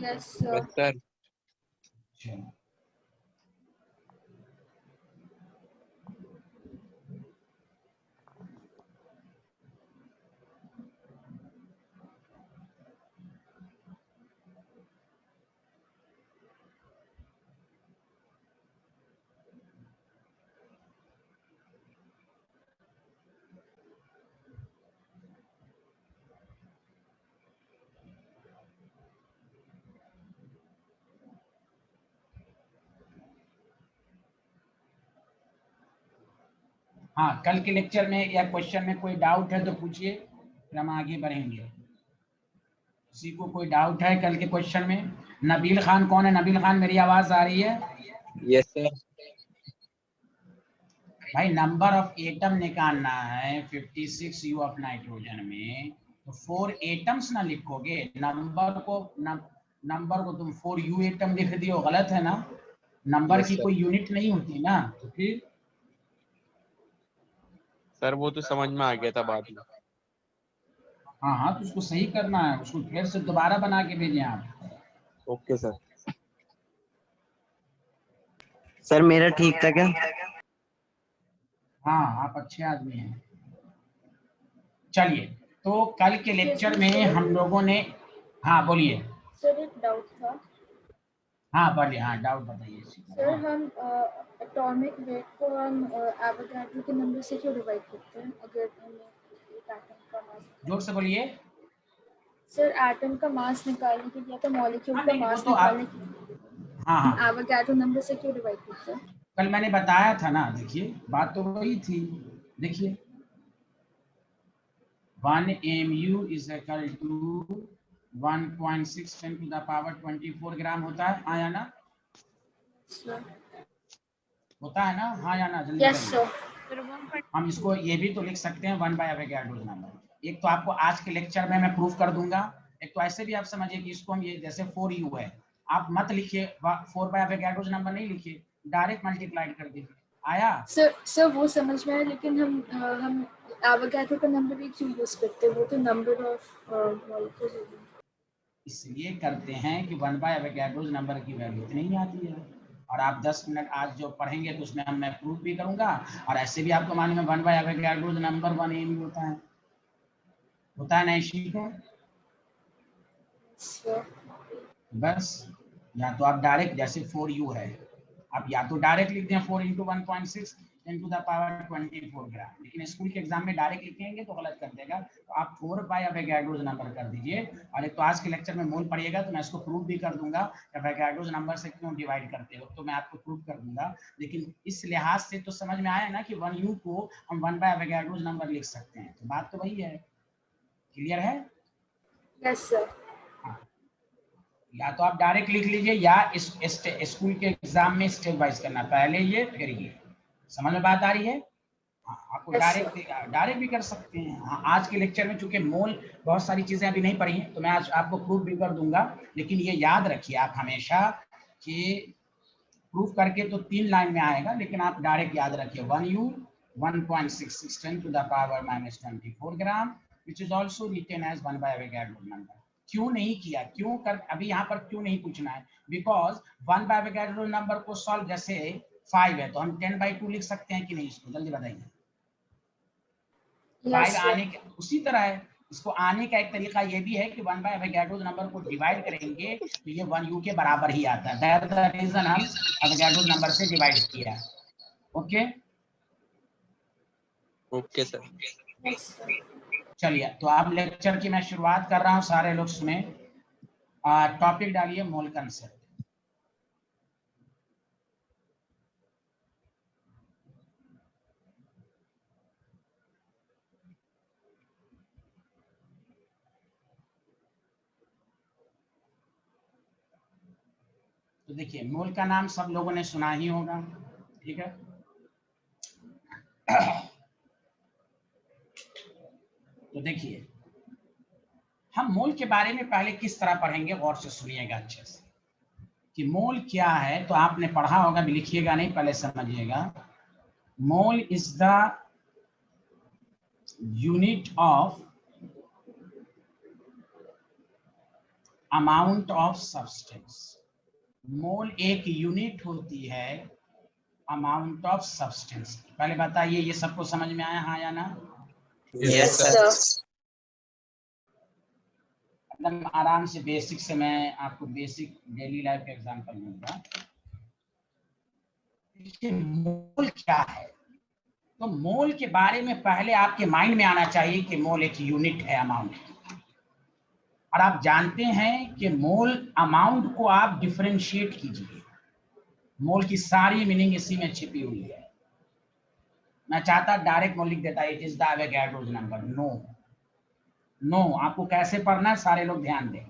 Yes sir. Yes sir. हाँ, कल के लेक्चर में या क्वेश्चन में कोई डाउट है तो पूछिए, फिर हम आगे बढ़ेंगे। किसी को कोई डाउट है कल के क्वेश्चन में? नबील खान कौन है? नबील खान, मेरी आवाज आ रही है? Yes sir. भाई नंबर ऑफ एटम निकालना है 56 यू ऑफ नाइट्रोजन में, तो 4 एटम्स ना लिखोगे, नंबर को तुम 4 यू एटम लिख दियो, गलत है ना? नंबर Yes, की sir. कोई यूनिट नहीं होती ना, तो फिर सर वो तो समझ में आ गया था बाद में। हाँ हाँ, तो उसको सही करना है, उसको फिर से दोबारा बना के भेजें आप। Okay sir. सर मेरा ठीक था क्या? हाँ, आप अच्छे आदमी हैं। चलिए, तो कल के लेक्चर में हम लोगों ने, हाँ बोलिए। सर एक डाउट था। हाँ बोलिए, हाँ डाउट बताइए। सर हम एटॉमिक वेट को हम एवोगाड्रो के नंबर से क्यों डिवाइड करते हैं अगर हमें एक एटम का मास? जोर से बोलिए। सर एटम का मास निकालने के लिए तो मॉलिक्यूल हाँ, का नहीं, वो मास तो आप, निकालने के लिए हाँ हाँ, एवोगाड्रो नंबर से क्यों डिवाइड करते हैं? कल मैंने बताया था ना, देखिए बात तो वही थी। देखिए 1 mu is equal to 1.6 10 to the power 24 gram होता है, हाँ या ना? सर होता है ना, हाँ या ना? जल्दी यस करिए। सर। हम इसको ये भी तो लिख सकते हैं 1 बाय एवोगाड्रो नंबर। एक तो आपको आज के लेक्चर में मैं प्रूफ कर दूंगा, एक तो ऐसे भी आप समझिए कि इसको हम ये जैसे 4u है, आप मत लिखिए 4 बाय एवोगाड्रो नंबर, नहीं लिखिए, डायरेक्ट मल्टीप्लाई कर दीजिए। आया? सर वो समझ में आया, लेकिन हम एवोगाड्रो का नंबर भी क्यों यूज करते हैं? वो तो नंबर ऑफ मॉलिक्यूल्स है। इसलिए करते हैं कि 1 बाय एवोगाड्रो नंबर की वैल्यू इतनी ही आती है, और आप 10 मिनट आज जो पढ़ेंगे तो उसमें हम मैं प्रूफ भी करूंगा, और ऐसे भी आपको मालूम है 1 बाय एवोगाड्रो नंबर 1 mu होता है ना इसी को। बस, या तो आप डायरेक्ट जैसे 4u है, आप या तो डायरेक्ट लिख दें 4 इंटू 1.6 into द पावर 24 ग्राम, लेकिन स्कूल के एग्जाम में डायरेक्ट लिखेंगे तो गलत कर देगा, तो आप 4 बाय एवोगाड्रो नंबर कर दीजिए। और एक तो आज के लेक्चर में मोल पढ़िएगा तो मैं इसको प्रूफ भी कर दूंगा, एवोगाड्रो नंबर से क्यों डिवाइड करते हो, तो मैं आपको प्रूफ कर दूंगा। लेकिन इस लिहाज से तो समझ में आया ना कि 1u को हम 1 बाय एवोगाड्रो नंबर लिख सकते हैं, तो बात तो वही है। क्लियर है? Yes sir. या तो आप डायरेक्ट लिख लीजिए, या इस स्कूल के एग्जाम में स्टेप वाइज करना, पहले ये फिर ये। समझ में बात आ रही है? हाँ, आपको डायरेक्ट भी कर सकते हैं। हाँ, आज के लेक्चर में चूंकि मोल बहुत सारी चीजें अभी नहीं पढ़ी हैं, तो मैं आज आपको प्रूफ भी कर दूंगा, लेकिन ये याद रखिए आप हमेशा कि प्रूफ करके तो 3 लाइन में आएगा, लेकिन आप डायरेक्ट याद रखिए 1u 1.66 10 to the power minus 24 gram, which is also written as 1 by Avogadro number। क्यों नहीं किया, क्यों कर, अभी यहाँ पर क्यों नहीं पूछना है, बिकॉज 1 बाय एवोगाड्रो नंबर को सॉल्व, जैसे 5 है तो हम 10/2 लिख सकते हैं कि नहीं, इसको जल्दी बताइए। 5 आने के उसी तरह है, इसको आने का एक तरीका ये भी है कि 1 बाय एवोगाड्रो नंबर को डिवाइड करेंगे तो ये 1u के बराबर ही आता है, दैट द रीजन हम एवोगाड्रो नंबर से डिवाइड किया। Okay okay sir. चलिए, तो अब लेक्चर की मैं शुरुआत कर रहा हूँ, सारे लोग सुने। टॉपिक डालिए मोल कंसेप्ट। तो देखिए, मोल का नाम सब लोगों ने सुना ही होगा, ठीक है। तो देखिए, हम मोल के बारे में पहले किस तरह पढ़ेंगे, गौर से सुनिएगा अच्छे से कि मोल क्या है। तो आपने पढ़ा होगा, भी लिखिएगा नहीं, पहले समझिएगा। Mole is the unit of amount of substance. Mole एक यूनिट होती है अमाउंट ऑफ सब्सटेंस। पहले बताइए ये सबको समझ में आया, हाँ या ना? Yes sir. सर। एकदम आराम से बेसिक से मैं आपको बेसिक डेली लाइफ का एग्जांपल दूंगा। मोल क्या है? तो मोल के बारे में पहले आपके माइंड में आना चाहिए कि मोल एक यूनिट है अमाउंट की। और आप जानते हैं कि मोल अमाउंट को आप डिफरेंशिएट कीजिए। मोल की सारी मीनिंग इसी में छिपी हुई है। मैं चाहता डायरेक्ट मोल लिख देता, it is the Avogadro's number. No no, आपको कैसे पढ़ना है सारे लोग ध्यान दें।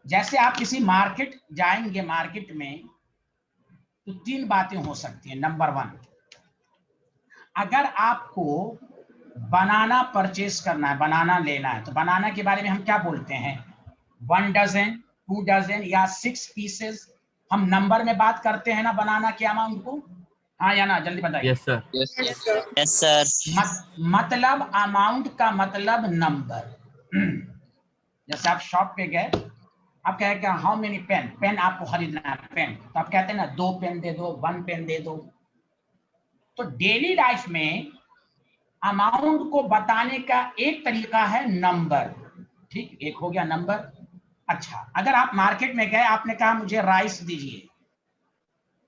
जैसे आप किसी मार्केट जाएंगे, मार्केट में तो तीन बातें हो सकती हैं। नंबर वन, अगर आपको बनाना परचेस करना है, बनाना लेना है, तो बनाना के बारे में हम क्या बोलते हैं? 1 डजन, 2 डजन या 6 पीसेस। हम नंबर में बात करते हैं ना बनाना के अमाउंट को, हाँ या ना? जल्दी बताइए। Yes sir. Yes yes sir. Sir. Yes sir. मतलब अमाउंट का मतलब नंबर। जैसे आप शॉप पे गए, आप कहे कि हाउ मेनी पेन, पेन आपको खरीदना है पेन, तो आप कहते हैं ना 2 पेन दे दो, 1 पेन दे दो। तो डेली लाइफ में अमाउंट को बताने का एक तरीका है नंबर। ठीक, एक हो गया नंबर। अच्छा, अगर आप मार्केट में गए, आपने कहा मुझे राइस दीजिए,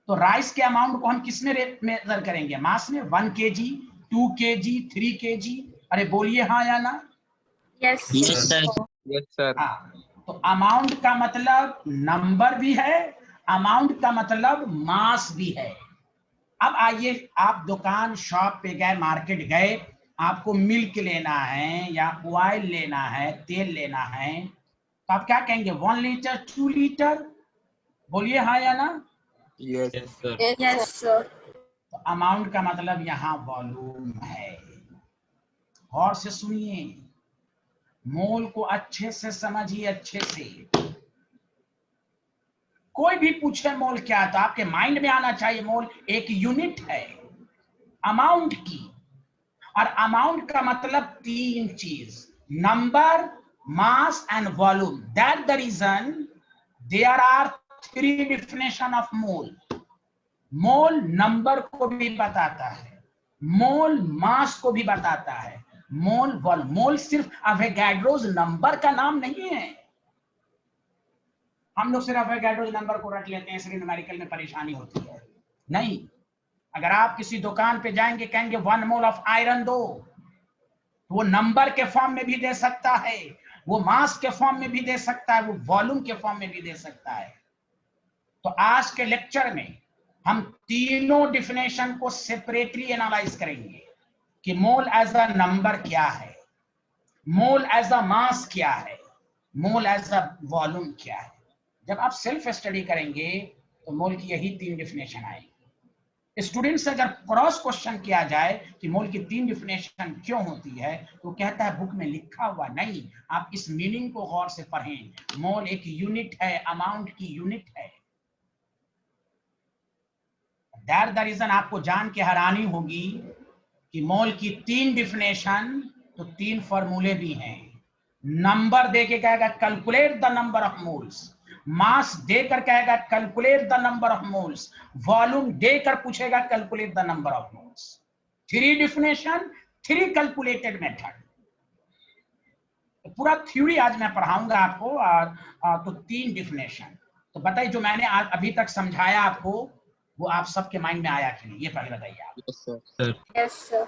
तो राइस के अमाउंट को हम किस में मेजर करेंगे? मास में। 1 केजी, 2 केजी, 3 केजी। अरे बोलिए हाँ या ना? Yes yes sir. Yes sir. हाँ, तो अमाउंट का मतलब नंबर भी है, अमाउंट का मतलब मास भी है। अब आइए, आप दुकान शॉप पे गए, मार्केट गए, आपको मिल्क लेना है या ऑयल लेना है, तेल लेना है, तो आप क्या कहेंगे? 1 लीटर, 2 लीटर? बोलिए हाँ या ना? Yes sir. Yes sir. तो अमाउंट का मतलब यहाँ वॉल्यूम है। गौर से सुनिए, मोल को अच्छे से समझिए, अच्छे से। कोई भी पूछे मोल क्या है, तो आपके माइंड में आना चाहिए मोल एक यूनिट है अमाउंट की। और अमाउंट का मतलब 3 चीज, number, mass and volume. That the reason there are 3 definition of mole. Mole number को भी बताता है, मोल मास को भी बताता है, मोल वॉल्यूम। मोल सिर्फ अवोगाड्रोस नंबर का नाम नहीं है। हम लोग सिर्फ अवोगाड्रोस नंबर को रट लेते हैं, इसलिए न्यूमेरिकल में परेशानी होती है। नहीं, अगर आप किसी दुकान पे जाएंगे, कहेंगे 1 मोल ऑफ आयरन दो, तो वो नंबर के फॉर्म में भी दे सकता है, वो मास के फॉर्म में भी दे सकता है, वो वॉल्यूम के फॉर्म में भी दे सकता है। तो आज के लेक्चर में हम तीनों डिफिनेशन को सेपरेटली एनालाइज करेंगे कि मोल एज अ नंबर क्या है, मोल एज अ मास क्या है, मोल एज अ वॉल्यूम क्या है। जब आप सेल्फ स्टडी करेंगे तो मोल की यही 3 डिफिनेशन आएगी। स्टूडेंट से अगर क्रॉस क्वेश्चन किया जाए कि मोल की 3 डिफिनेशन क्यों होती है, तो कहता है बुक में लिखा हुआ नहीं, आप इस मीनिंग को गौर से पढ़ें। मोल एक यूनिट है, अमाउंट की यूनिट है। दैट द रीजन आपको जान के हैरानी होगी कि मोल की 3 डिफिनेशन, तो 3 फॉर्मूले भी हैं। नंबर दे के कहेगा calculate the number of moles, mass देकर कहेगा calculate the number of moles, volume देकर पूछेगा calculate the number of moles. 3 definition, 3 calculated method. पूरा थ्योरी आज मैं पढ़ाऊंगा आपको। और तो 3 डिफिनेशन। तो बताइए, जो मैंने आज अभी तक समझाया आपको, वो आप सबके माइंड में आया कि नहीं, ये पहले बताइए आप। Yes sir. Yes sir.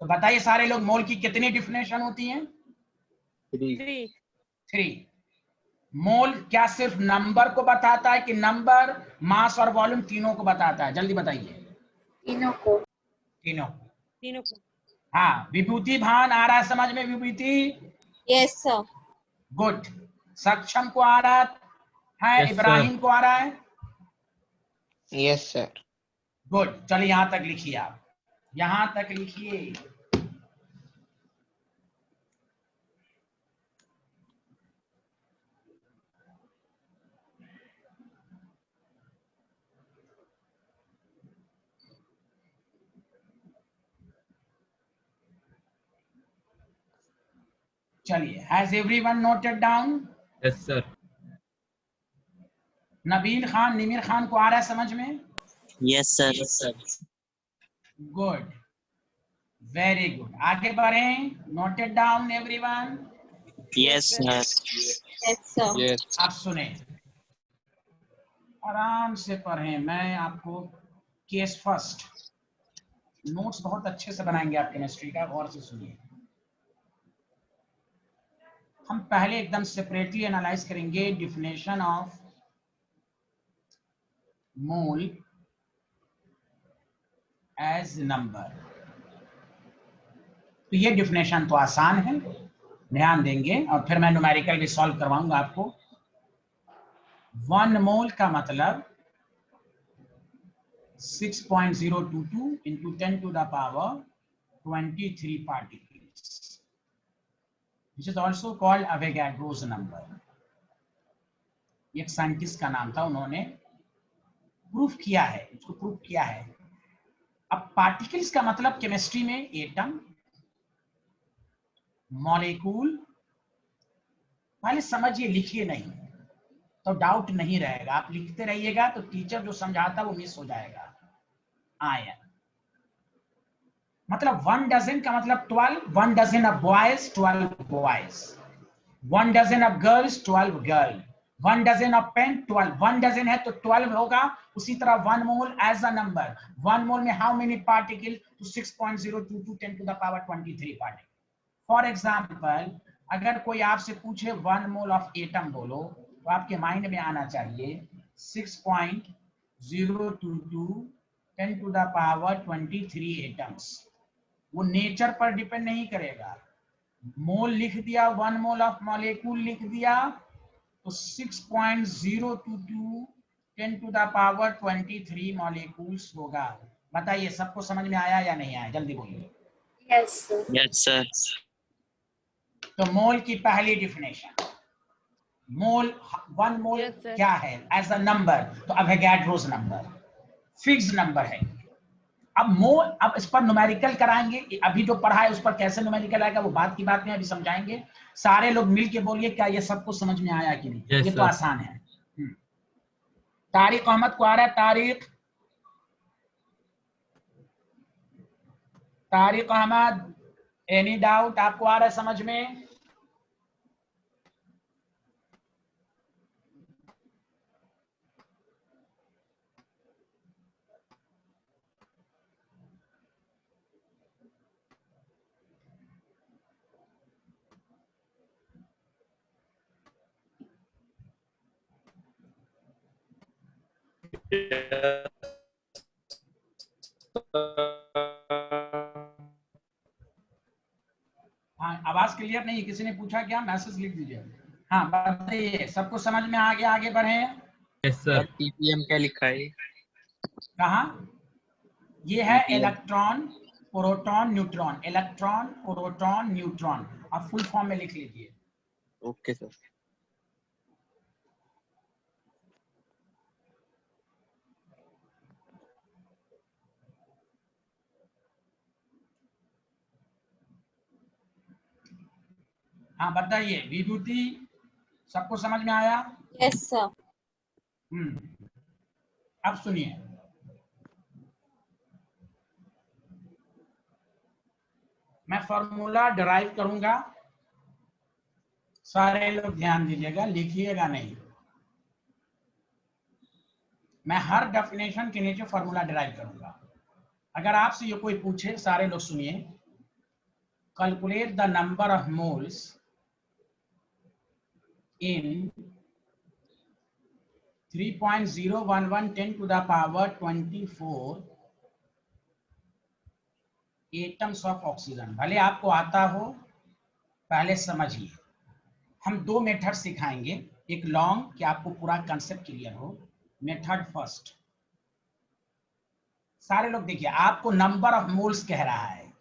तो बताइए सारे लोग, मोल की कितनी डिफिनेशन होती हैं? 3। 3। मोल क्या सिर्फ नंबर को बताता है कि नंबर, मास और वॉल्यूम तीनों को बताता है? जल्दी बताइए। तीनों को। तीनों को। हाँ, विभूति भान आ रहा है समझ में? Vibhuti? Yes sir. Good. Saksham को आ रहा है? इब्राहिम को आ रहा है? Yes sir. गुड। चलिए यहां तक लिखिए, आप यहां तक लिखिए। चलिए, has everyone noted down? Yes sir. Nabeel Khan, Nimir Khan को आ रहा है समझ में? Yes sir. Good, very good. आगे बढ़ें। Noted down everyone? Yes sir. Yes sir. Yes. आप सुने, आराम से पढ़ें। मैं आपको केस फर्स्ट नोट्स बहुत अच्छे से बनाएंगे आप केमिस्ट्री का, गौर से सुनिए। हम पहले एकदम सेपरेटली एनालाइज करेंगे definition of mole as number. तो ये डिफिनेशन तो आसान है, ध्यान देंगे, और फिर मैं न्यूमेरिकल भी सॉल्व करवाऊंगा आपको। 1 मोल का मतलब 6.022 into 10 to the power 23 particles, which is also called Avogadro's number। एक साइंटिस्ट का नाम था, उन्होंने प्रूफ किया है, उसको प्रूफ किया है। अब पार्टिकल्स का मतलब केमिस्ट्री में एटम, मॉलिक्यूल। पहले समझिए, लिखिए नहीं तो डाउट नहीं रहेगा। आप लिखते रहिएगा तो टीचर जो समझाता वो मिस हो जाएगा। आयन मतलब 1 डजन का मतलब 12, 1 dozen of boys 12 boys, 1 dozen of girls 12 girl, 1 dozen of pen 12, 1 dozen है तो 12 होगा। उसी तरह 1 मोल एज अ नंबर, 1 मोल में हाउ मेनी पार्टिकल? तो 6.022 10 to the power 23 particle. For example, अगर कोई आपसे पूछे 1 मोल ऑफ एटम बोलो, तो आपके माइंड में आना चाहिए 6.022 10 to the power 23 एटम्स। वो नेचर पर डिपेंड नहीं करेगा। मोल लिख दिया, 1 मोल ऑफ मॉलिक्यूल लिख दिया, तो 6.022 10 to the power 23 मॉलिक्यूल्स होगा। बताइए, सबको समझ में आया या नहीं आया? जल्दी बोलिए। Yes sir. Yes sir. तो मोल की पहली डिफिनेशन, मोल 1 मोल क्या है एज अ नंबर? तो अवोगाड्रोस नंबर, फिक्स नंबर है। अब मोल, अब इस पर न्यूमेरिकल कराएंगे। अभी जो पढ़ा है उस पर कैसे न्यूमेरिकल आएगा वो बात की बात नहीं, अभी समझाएंगे। सारे लोग मिलके बोलिए, क्या ये सबको समझ में आया कि नहीं? Yes, ये तो sir. आसान है। तारिक अहमद को आ रहा है? Tariq Ahmed, any doubt? आपको आ रहा है समझ में? हाँ, आवाज क्लियर नहीं, किसी ने पूछा क्या? मैसेज लिख दीजिए। हाँ बताइए, सबको समझ में आ गया? आगे बढ़े। Yes sir. TPM क्या लिखा है? कहा? ये है TPM. Electron, proton, neutron. Electron, proton, neutron. आप फुल फॉर्म में लिख लीजिए। Okay sir. हाँ बताइए, विभूति, सबको समझ में आया? Yes sir. अब सुनिए, मैं फॉर्मूला डिराइव करूंगा, सारे लोग ध्यान दीजिएगा, लिखिएगा नहीं। मैं हर डेफिनेशन के नीचे फॉर्मूला डिराइव करूंगा। अगर आपसे ये कोई पूछे, सारे लोग सुनिए, calculate the number of moles in 3.011 10 to the power 24 atoms of oxygen. भले आपको आता हो, पहले समझिए। हम 2 मेथड सिखाएंगे, एक लॉन्ग, कि आपको पूरा कंसेप्ट क्लियर हो। मेथड फर्स्ट, सारे लोग देखिए, आपको नंबर ऑफ मोल्स कह रहा है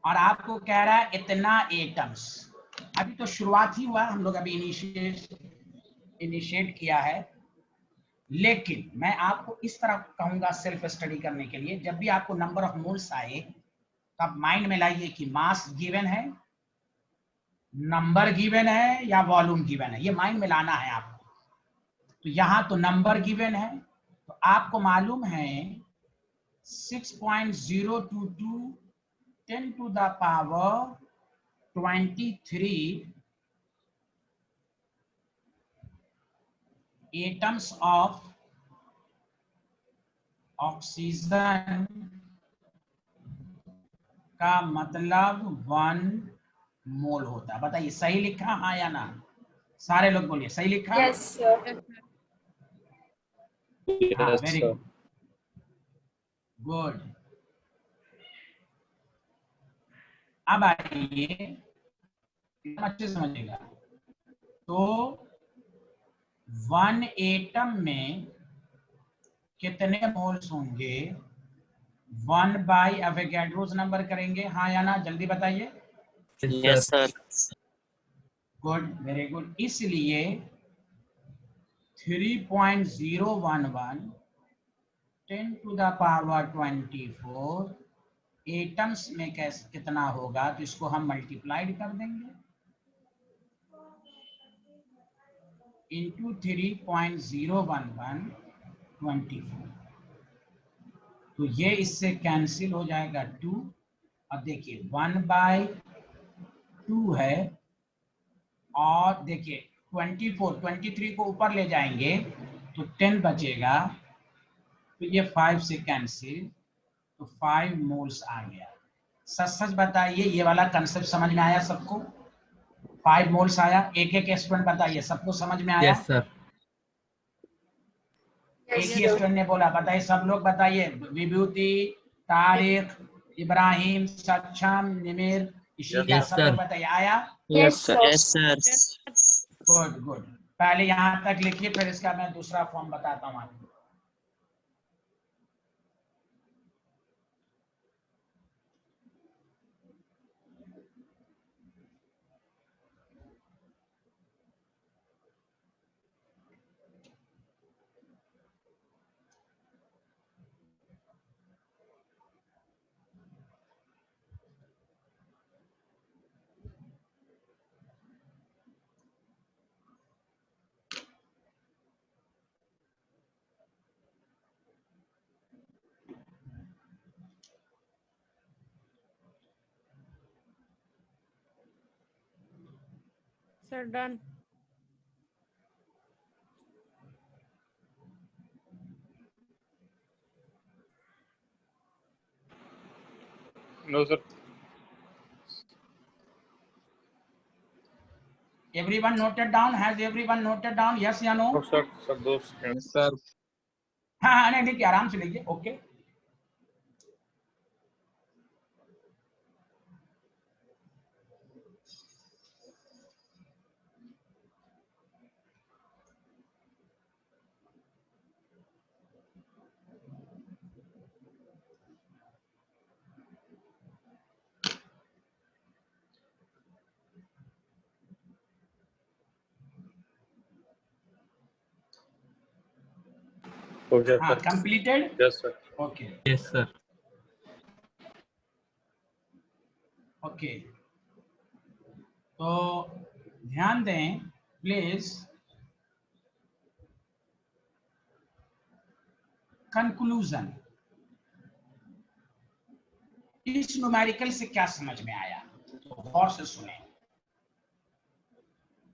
और आपको कह रहा है इतना एटम्स। अभी तो शुरुआत ही हुआ, हम लोग अभी इनिशिएट किया है, लेकिन मैं आपको इस तरह कहूंगा सेल्फ स्टडी करने के लिए, जब भी आपको नंबर ऑफ मोल्स आए तब माइंड में लाइए कि मास गिवन है, नंबर गिवन है या वॉल्यूम गिवन है, ये माइंड में लाना है आपको। तो यहाँ तो नंबर गिवन है, तो आपको मालूम है 6.022 10 to the power 23 atoms of oxygen का मतलब 1 मोल होता है। बताइए सही लिखा हाँ या ना? सारे लोग बोलिए सही लिखा। Yes, sir. हाँ, Yes, वेरी sir. गुड। अब आइए अच्छे से समझिएगा। तो 1 एटम में कितने मोल्स होंगे? 1 बाई एवोगैड्रोस नंबर करेंगे हाँ या ना? जल्दी बताइए। Yes, sir. Good, very good. इसलिए 3.011 10 to the power 24 एटम्स में कैसे कितना होगा? तो इसको हम मल्टीप्लाइड कर देंगे इंटू 3.011 24। तो ये इससे कैंसिल हो जाएगा 2। अब देखिए 1/2 है, और देखिए 23 को ऊपर ले जाएंगे तो 10 बचेगा, तो ये 5 से कैंसिल, तो 5 मोल्स आ गया। सच सच बताइए ये वाला कंसेप्ट समझ में आया सबको? 5 मोल्स आया। एक एक स्टूडेंट बताइए सबको समझ में आया? Yes, sir. एक ही स्टूडेंट ने बोला, बताइए सब लोग बताइए। विभूति, तारिक, इब्राहिम, सक्षम, निमिर, इशिका, Yes, सब sir. लोग बताइए आया? Yes, sir. Yes, sir. Good good. पहले यहाँ तक लिखिए, फिर इसका मैं दूसरा फॉर्म बताता हूँ आपको। Sir, done. No, sir. Everyone noted down? Has everyone noted down? Yes या no? No, sir. Sir, those can. Yes, sir. हाँ हाँ, नहीं लिखिए, आराम से लिखिए। ओके, Okay, हाँ, sir. Completed. Yes, sir. Okay Yes, sir. Okay. तो ध्यान दें प्लीज, कंक्लूजन। इस न्यूमेरिकल से क्या समझ में आया? तो गौर से सुने।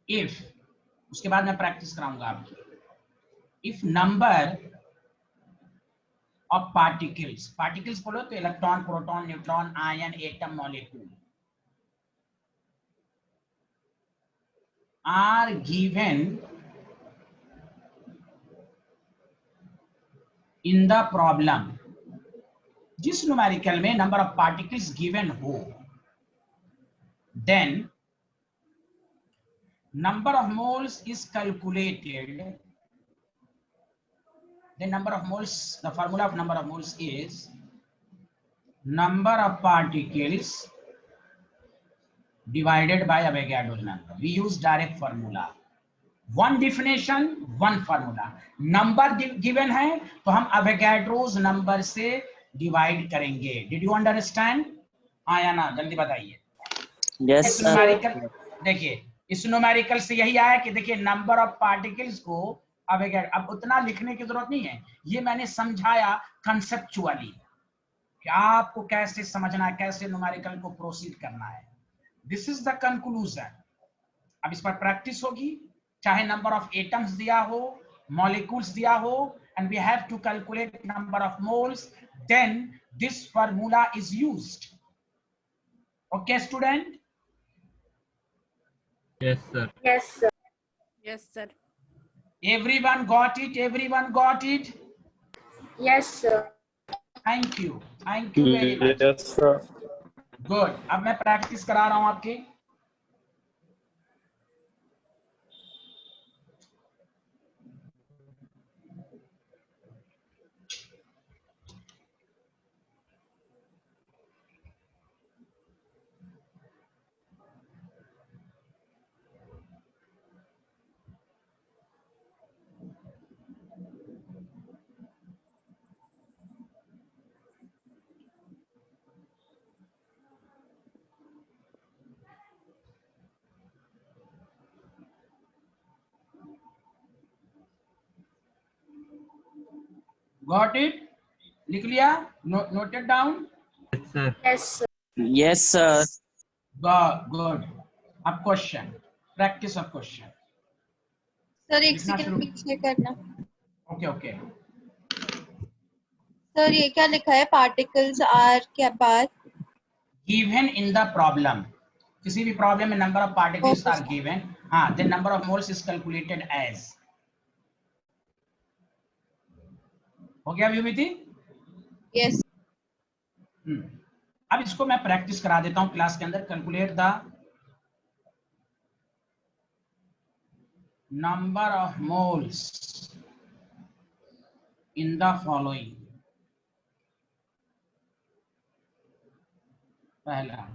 इफ, उसके बाद मैं प्रैक्टिस कराऊंगा आपकी। If number of particles, particles बोलो तो electron, proton, neutron, ion, atom, molecule, are given in the problem. जिस न्यूमेरिकल में नंबर ऑफ पार्टिकल्स गिवन हो, then number of moles is calculated. The number of moles, the formula of number of moles is number of particles divided by Avogadro's number. We use direct formula. One definition, one formula. Number given है तो हम Avogadro's number से divide करेंगे. Did you understand? हाँ या ना, जल्दी बताइए। Yes, इस sir. न्यूमेरिकल, देखिए इस न्यूमेरिकल से यही आया कि देखिए नंबर ऑफ पार्टिकल्स को अब उतना लिखने की जरूरत नहीं है, ये मैंने समझाया कंसेप्चुअली कि आपको कैसे समझना है, कैसे न्यूमेरिकल को प्रोसीड करना है। This is the conclusion. अब इस पर प्रैक्टिस होगी, चाहे नंबर ऑफ एटम्स दिया हो, मॉलिक्यूल्स दिया हो, and we have to calculate number of moles, then this formula is used. Okay student? Yes, sir. Yes, sir. Yes, sir. Everyone got it? Everyone got it? Yes, sir. Thank you very much. Yes, sir. Good. अब मैं practice करा रहा हूं आपके। Got it? लिख लिया? Noted down? Yes, sir. Yes, sir. Yes, sir. Good. अब question, practice of question. Sir एक लिखना सेकंड शुरू। पीछे करना। ओके। सर ये क्या लिखा है, पार्टिकल्स आर के बाद? गिवन इन द प्रॉब्लम, किसी भी प्रॉब्लम में number of particles Okay, are given, हाँ, then number of moles is calculated as. हो गया विमिति? यस। अब इसको मैं प्रैक्टिस करा देता हूं क्लास के अंदर। Calculate the number of moles in the following. पहला,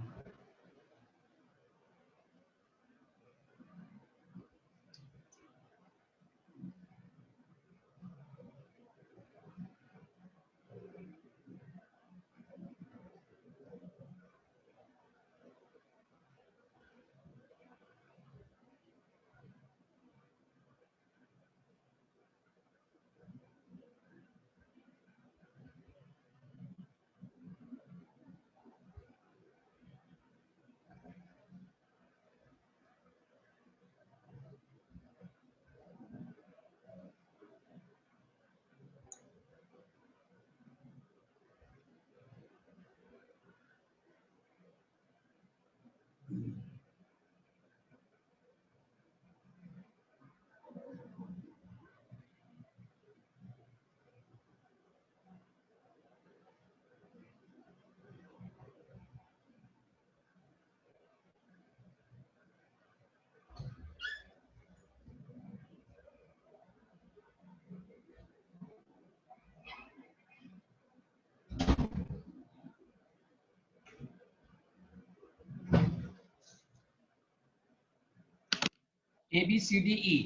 ABCDE,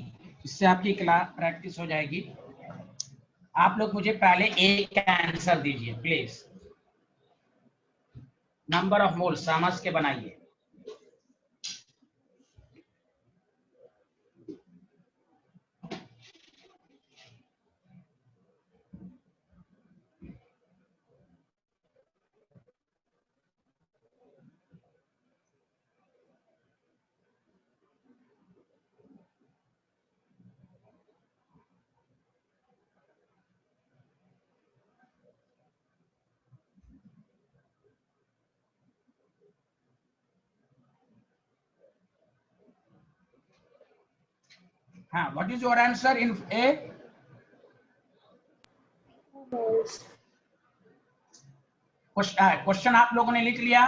इससे आपकी क्लास प्रैक्टिस हो जाएगी। आप लोग मुझे पहले ए का आंसर दीजिए प्लीज। नंबर ऑफ मोल समझ के बनाइए। हाँ, what is your answer in A? Moles. Question आप लोगों ने लिख लिया,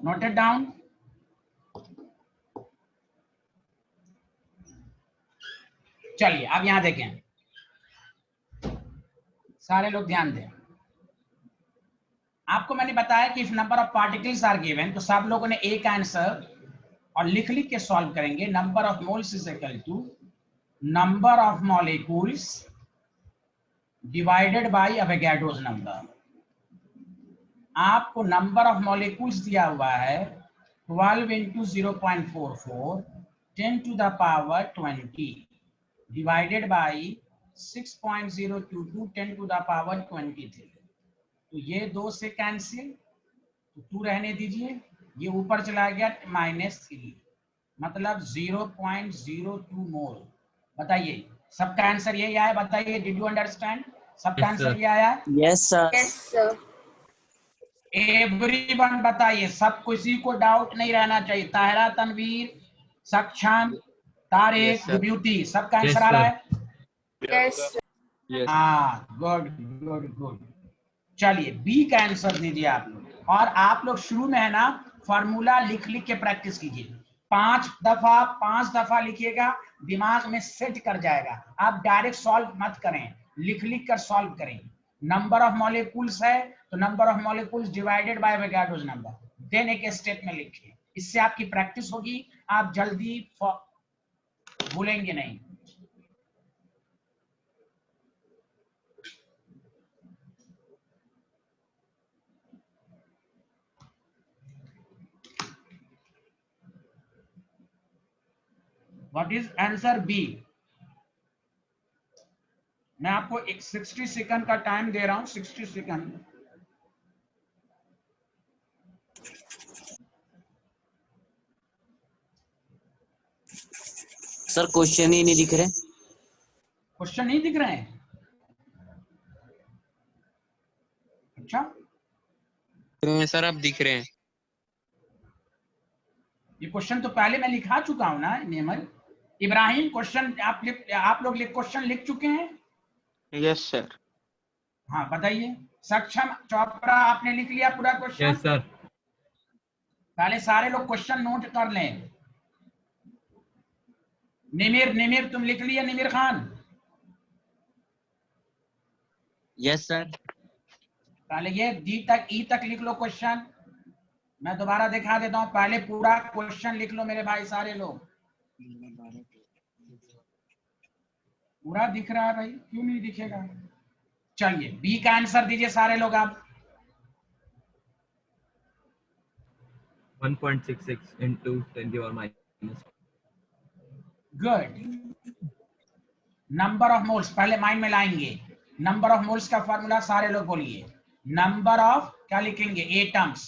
नोटेड डाउन? चलिए अब यहां देखें, सारे लोग ध्यान दें। आपको मैंने बताया कि if number of particles are given, तो सब लोगों ने एक आंसर और लिख के सॉल्व करेंगे। Number of moles is equal to number of molecules divided by Avogadro's number. आपको नंबर ऑफ मॉलिक्यूल्स दिया हुआ है 12 into 0.44 10 to the power 20 divided by 6.022 10 to the power 23। तो ये 2 से कैंसिल, तो 2 रहने दीजिए, ये ऊपर चला गया -3, मतलब 0.02 मोल। बताइए सबका आंसर यही आया? बताइए, डिड यू अंडरस्टैंड? सबका Yes, आंसर sir. ये आया? Yes, sir. Yes, sir. Everyone बताइए, सब किसी को डाउट नहीं रहना चाहिए। ताहिरा, तनवीर, सक्षम, तारिक, Yes, sir. ब्यूटी, सबका Yes, आंसर आ रहा sir. है? Yes, sir. Yes. हाँ, गुड गुड गुड। चलिए बी का आंसर दीजिए आप लोग। और आप लोग शुरू में है ना फॉर्मूला लिख लिख के प्रैक्टिस कीजिए। 5 दफा लिखिएगा, दिमाग में सेट कर जाएगा। आप डायरेक्ट सॉल्व मत करें, लिख लिख कर सॉल्व करें। नंबर ऑफ मॉलिक्यूल्स है तो number of molecules divided by Avogadro's number, then एक स्टेप में लिखिए। इससे आपकी प्रैक्टिस होगी, आप जल्दी भूलेंगे नहीं। What is answer B? मैं आपको एक 60 सेकंड का टाइम दे रहा हूं, 60 सेकंड। सर क्वेश्चन ही नहीं दिख रहे। क्वेश्चन नहीं दिख रहे हैं? अच्छा, सर अब दिख रहे हैं। ये क्वेश्चन तो पहले मैं लिखा चुका हूं ना नेमल। इब्राहिम, क्वेश्चन आप लोग क्वेश्चन लिख चुके हैं? Yes sir. हाँ बताइए। सक्षम, चोपड़ा, आपने लिख लिया पूरा क्वेश्चन? Yes, sir. पहले सारे लोग क्वेश्चन नोट कर लें। निमिर तुम लिख लिया? निमिर खान, यस सर। पहले ये डी तक ई तक लिख लो क्वेश्चन। मैं दोबारा दिखा देता हूं, पहले पूरा क्वेश्चन लिख लो मेरे भाई सारे लोग। पूरा दिख रहा है भाई, क्यों नहीं दिखेगा? चलिए बी का आंसर दीजिए सारे लोग आप। 1.66 into 10 to the minus. Good. Number of moles पहले माइंड में लाएंगे। नंबर ऑफ मोल्स का फॉर्मूला सारे लोग बोलिए। नंबर ऑफ क्या लिखेंगे? Atoms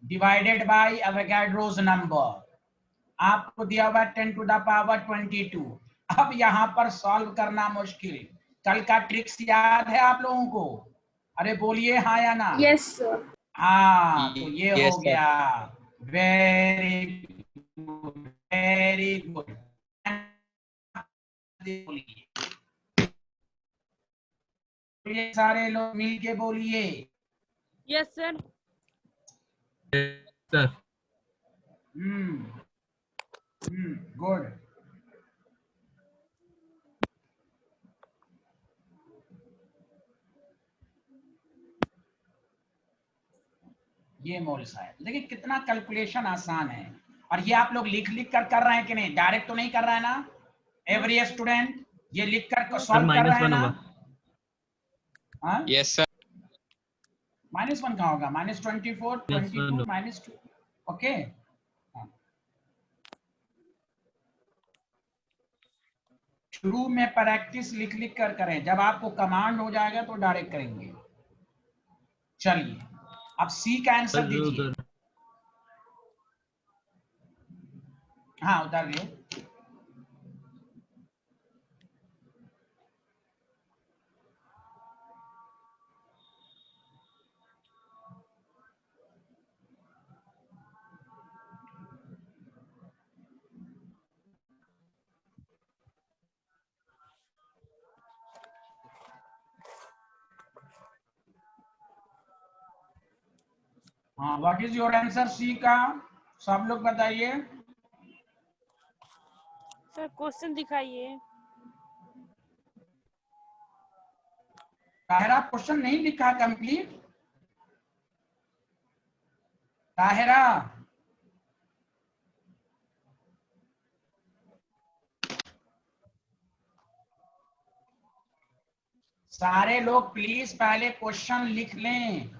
divided by Avogadro's number. आपको दिया हुआ 10 टू द पावर 22। अब यहां पर सॉल्व करना मुश्किल। कल का ट्रिक्स याद है आप लोगों को? अरे बोलिए हाँ या ना? Yes, sir. हाँ, तो ये Yes, हो sir. गया। Very good, very good. बोलिए सारे लोग मिल के बोलिए। Yes, sir. Yes, sir. Good. ये मोल्स है। देखिए कितना कैलकुलेशन आसान है। और ये आप लोग लिख लिख कर रहे हैं कि नहीं? डायरेक्ट तो नहीं कर रहा है ना एवरी स्टूडेंट? ये लिख कर सर सॉल्व कर रहे हैं -1 ना? होगा। हाँ, यस सर। -1 कहाँ होगा? -24, -22, -2। ओके, शुरू में प्रैक्टिस लिख लिख कर करें, जब आपको कमांड हो जाएगा तो डायरेक्ट करेंगे। चलिए अब सी का आंसर दीजिए। हाँ उधर गए। हाँ, what is your answer C का? सब लोग बताइए। सर क्वेश्चन दिखाइए। ताहिरा क्वेश्चन नहीं लिखा कंप्लीट? ताहिरा, सारे लोग प्लीज पहले क्वेश्चन लिख लें।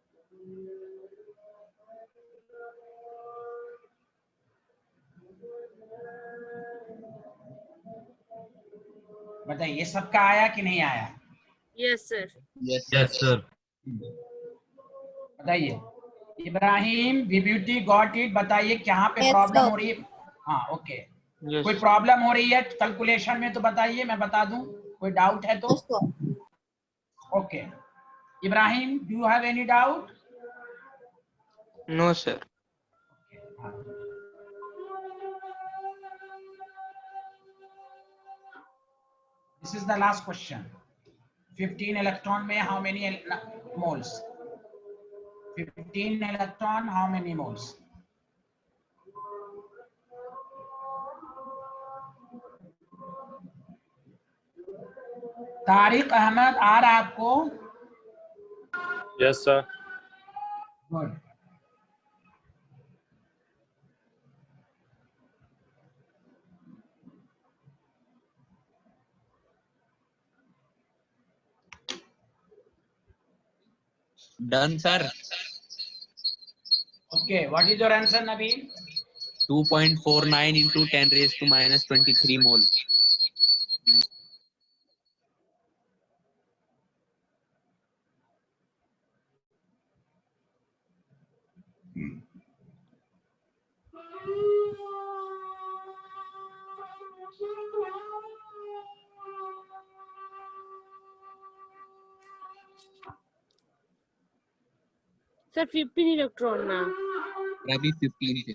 बताइए ये सबका आया कि नहीं आया? Yes, sir. Yes, sir. बताइए इब्राहिम विब्यूटी गॉट इट। बताइए कहाँ पे Yes, प्रॉब्लम sir. हो रही है? हाँ ओके। Yes. कोई प्रॉब्लम हो रही है कैलकुलेशन में तो बताइए, मैं बता दूं। कोई डाउट है तो? Yes, sir. Okay Ibrahim, do you have any doubt? No, sir. This is the last question. 15 electron में how many moles? 15 electron, how many moles? Tariq Ahmed आ रहा है आपको? Yes, sir. Good. Done, sir. Okay, what is your answer, Nabil? 2.49 into 10 raised to minus 23 mole. Sir, 15 electron ना. अभी 15 थे।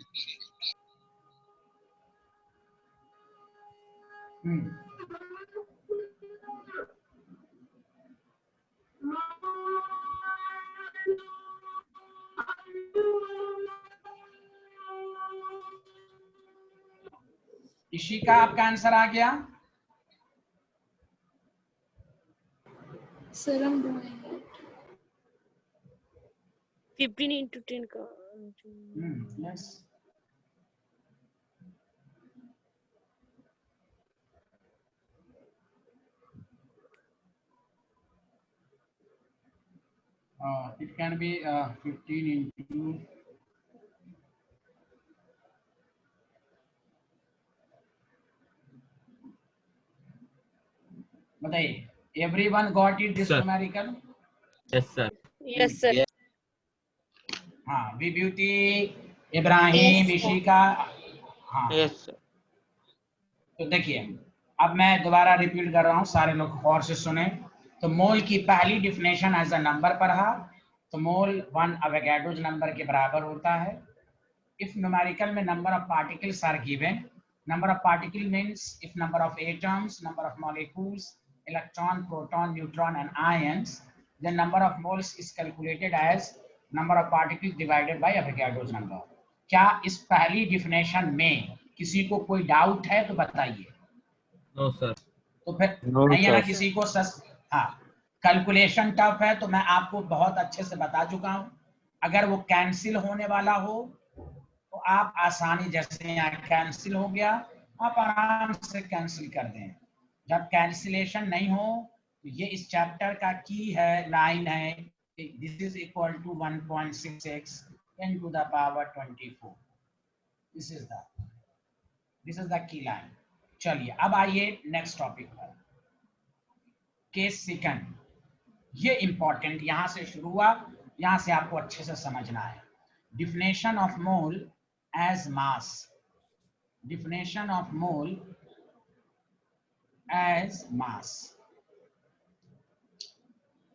इशिका आपका answer आ गया? Sir, I'm doing it. 15 into 10 का. Yes. It can be 15 into बताइए everyone got it this Sir. numerical? Yes, sir. Yes, sir. हाँ विब्यूटी, Ibrahim, Yes, sir. Ishika. हाँ Yes, sir. तो देखिए अब मैं दोबारा रिपीट कर रहा हूँ, सारे लोग गौर से सुने। तो मोल की पहली डिफिनेशन एज अ नंबर पढ़ा, तो मोल 1 अवोगाड्रोस नंबर के बराबर होता है। इफ न्यूमेरिकल में number of particles are given, number of particle means if number of atoms, number of molecules, electron, proton, neutron and ions, then number of moles is calculated as number of particles divided by Avogadro's number. क्या इस पहली definition में किसी को कोई doubt है तो बताइए। No, sir. तो फिर No, नहीं है ना sir. किसी को हाँ कैलकुलेशन टफ है तो मैं आपको बहुत अच्छे से बता चुका हूं। अगर वो कैंसिल होने वाला हो तो आप आसानी, जैसे यहाँ कैंसिल हो गया, आप आराम से कैंसिल कर दें। जब कैंसिलेशन नहीं हो तो ये इस चैप्टर का की है, लाइन है, this is equal to 1.66 10 to the power 24। This is the key line. चलिए अब आइए नेक्स्ट टॉपिक पर। केस सेकंड, ये इंपॉर्टेंट, यहां से शुरू हुआ, यहां से आपको अच्छे से समझना है। Definition of mole as mass, definition of mole as mass.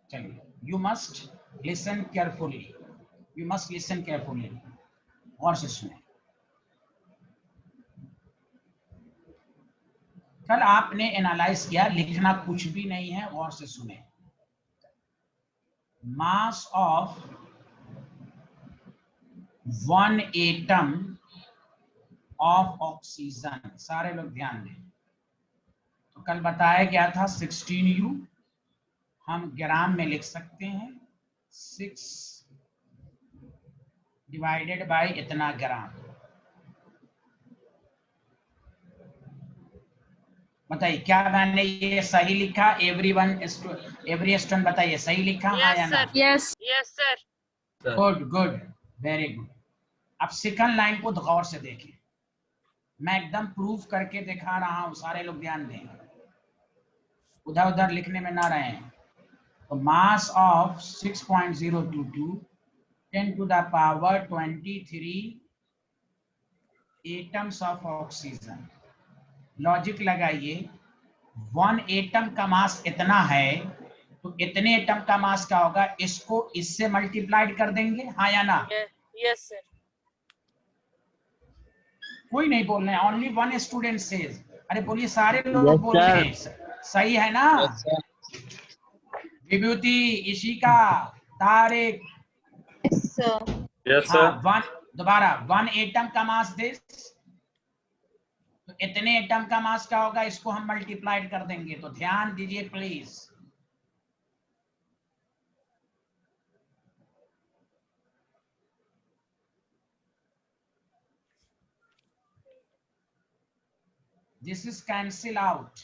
चलिए you must listen carefully, you must listen carefully, गौर से सुने। कल आपने एनालाइज किया, लिखना कुछ भी नहीं है, गौर से सुने। Mass of 1 atom of oxygen, सारे लोग ध्यान दें। तो कल बताया गया था 16U, हम ग्राम में लिख सकते हैं, 6 डिवाइडेड बाय इतना ग्राम। बताइए क्या मैंने ये सही लिखा? एवरी स्टूडेंट बताइए सही लिखा? हाँ या Yes, ना? sir. Yes. Yes, sir. sir. Good good, very good. अब सेकंड लाइन को गौर से देखें, मैं एकदम प्रूफ करके दिखा रहा हूं, सारे लोग ध्यान दें, उधर उधर लिखने में ना रहें। तो mass of 6.022 10 to the power 23 atoms of oxygen. Logic लगाइए, 1 एटम का मास इतना है, तो इतने एटम का मास क्या होगा, इसको इससे मल्टीप्लाइड कर देंगे, हाँ या ना? Yes, sir. कोई नहीं बोल रहे, ओनली वन स्टूडेंट सेज। अरे बोलिए, सारे लोग Yes, बोल रहे sir. हैं, सही है ना? Yes, sir. Vibhuti, Ishika, Tariq, Yes, sir. Yes, हाँ, sir. वन, दोबारा 1 एटम का मास दिस, तो इतने एटम का मास क्या होगा, इसको हम मल्टीप्लाइड कर देंगे। तो ध्यान दीजिए please, this is cancel out.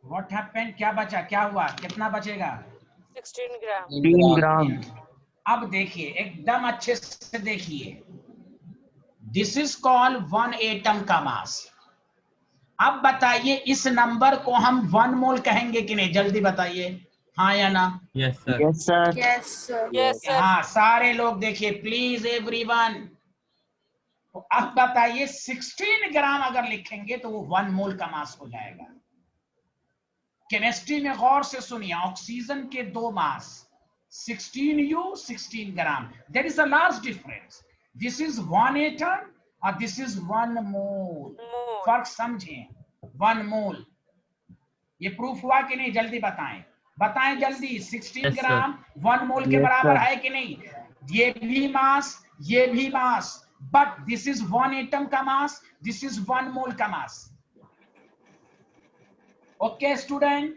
What happened, क्या बचा, क्या हुआ, कितना बचेगा? 16 gram. 3 ग्राम। अब देखिए, एकदम अच्छे से देखिए, दिस इज कॉल्ड 1 एटम का मास। अब बताइए, इस नंबर को हम 1 मोल कहेंगे कि नहीं, जल्दी बताइए, हाँ या ना? Yes, sir. Yes, sir. Yes, sir. Yes, sir. हाँ, सारे लोग देखिए प्लीज, एवरीवन। तो अब बताइए, 16 ग्राम अगर लिखेंगे तो वो 1 मोल का मास हो जाएगा। केमिस्ट्री में गौर से सुनिए, ऑक्सीजन के 2 mass, 16U 16 gram, there is a large difference. This is 1 atom और दिस इज 1 मोल। More. फर्क समझें, 1 मोल। ये प्रूफ हुआ कि नहीं, जल्दी बताएं, बताएं जल्दी। 16 Yes, sir. ग्राम 1 मोल के Yes, बराबर sir. है कि नहीं? ये भी मास, ये भी mass, but this is 1 atom का मास, दिस इज 1 मोल का mass. Okay student,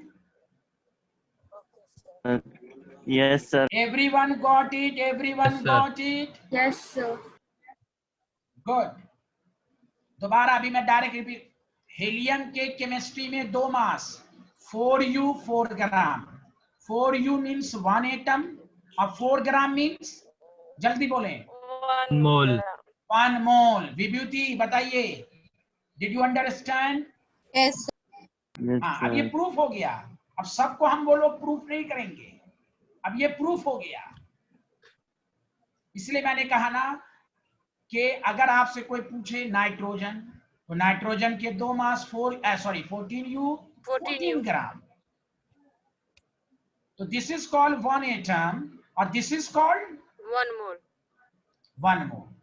Yes, sir. Everyone got it, everyone Yes, sir. Got it, Yes, sir. Good. दोबारा अभी मैं डायरेक्ट रिपीट, हीलियम के केमिस्ट्री में 2 मास, 4U 4 ग्राम। 4U means 1 atom और 4 gram means, जल्दी बोलें, 1 Mole. gram. 1 मोल। विभूति बताइए, did you understand? Yes, sir. Yes, हाँ, अब ये sir. प्रूफ हो गया। अब सबको हम वो लोग प्रूफ नहीं करेंगे, अब ये प्रूफ हो गया। इसलिए मैंने कहा ना कि अगर आपसे कोई पूछे नाइट्रोजन, तो नाइट्रोजन के 2 मास 14U 14 ग्राम। तो दिस इज कॉल्ड 1 एटम और this is called 1 mole. 1 mole.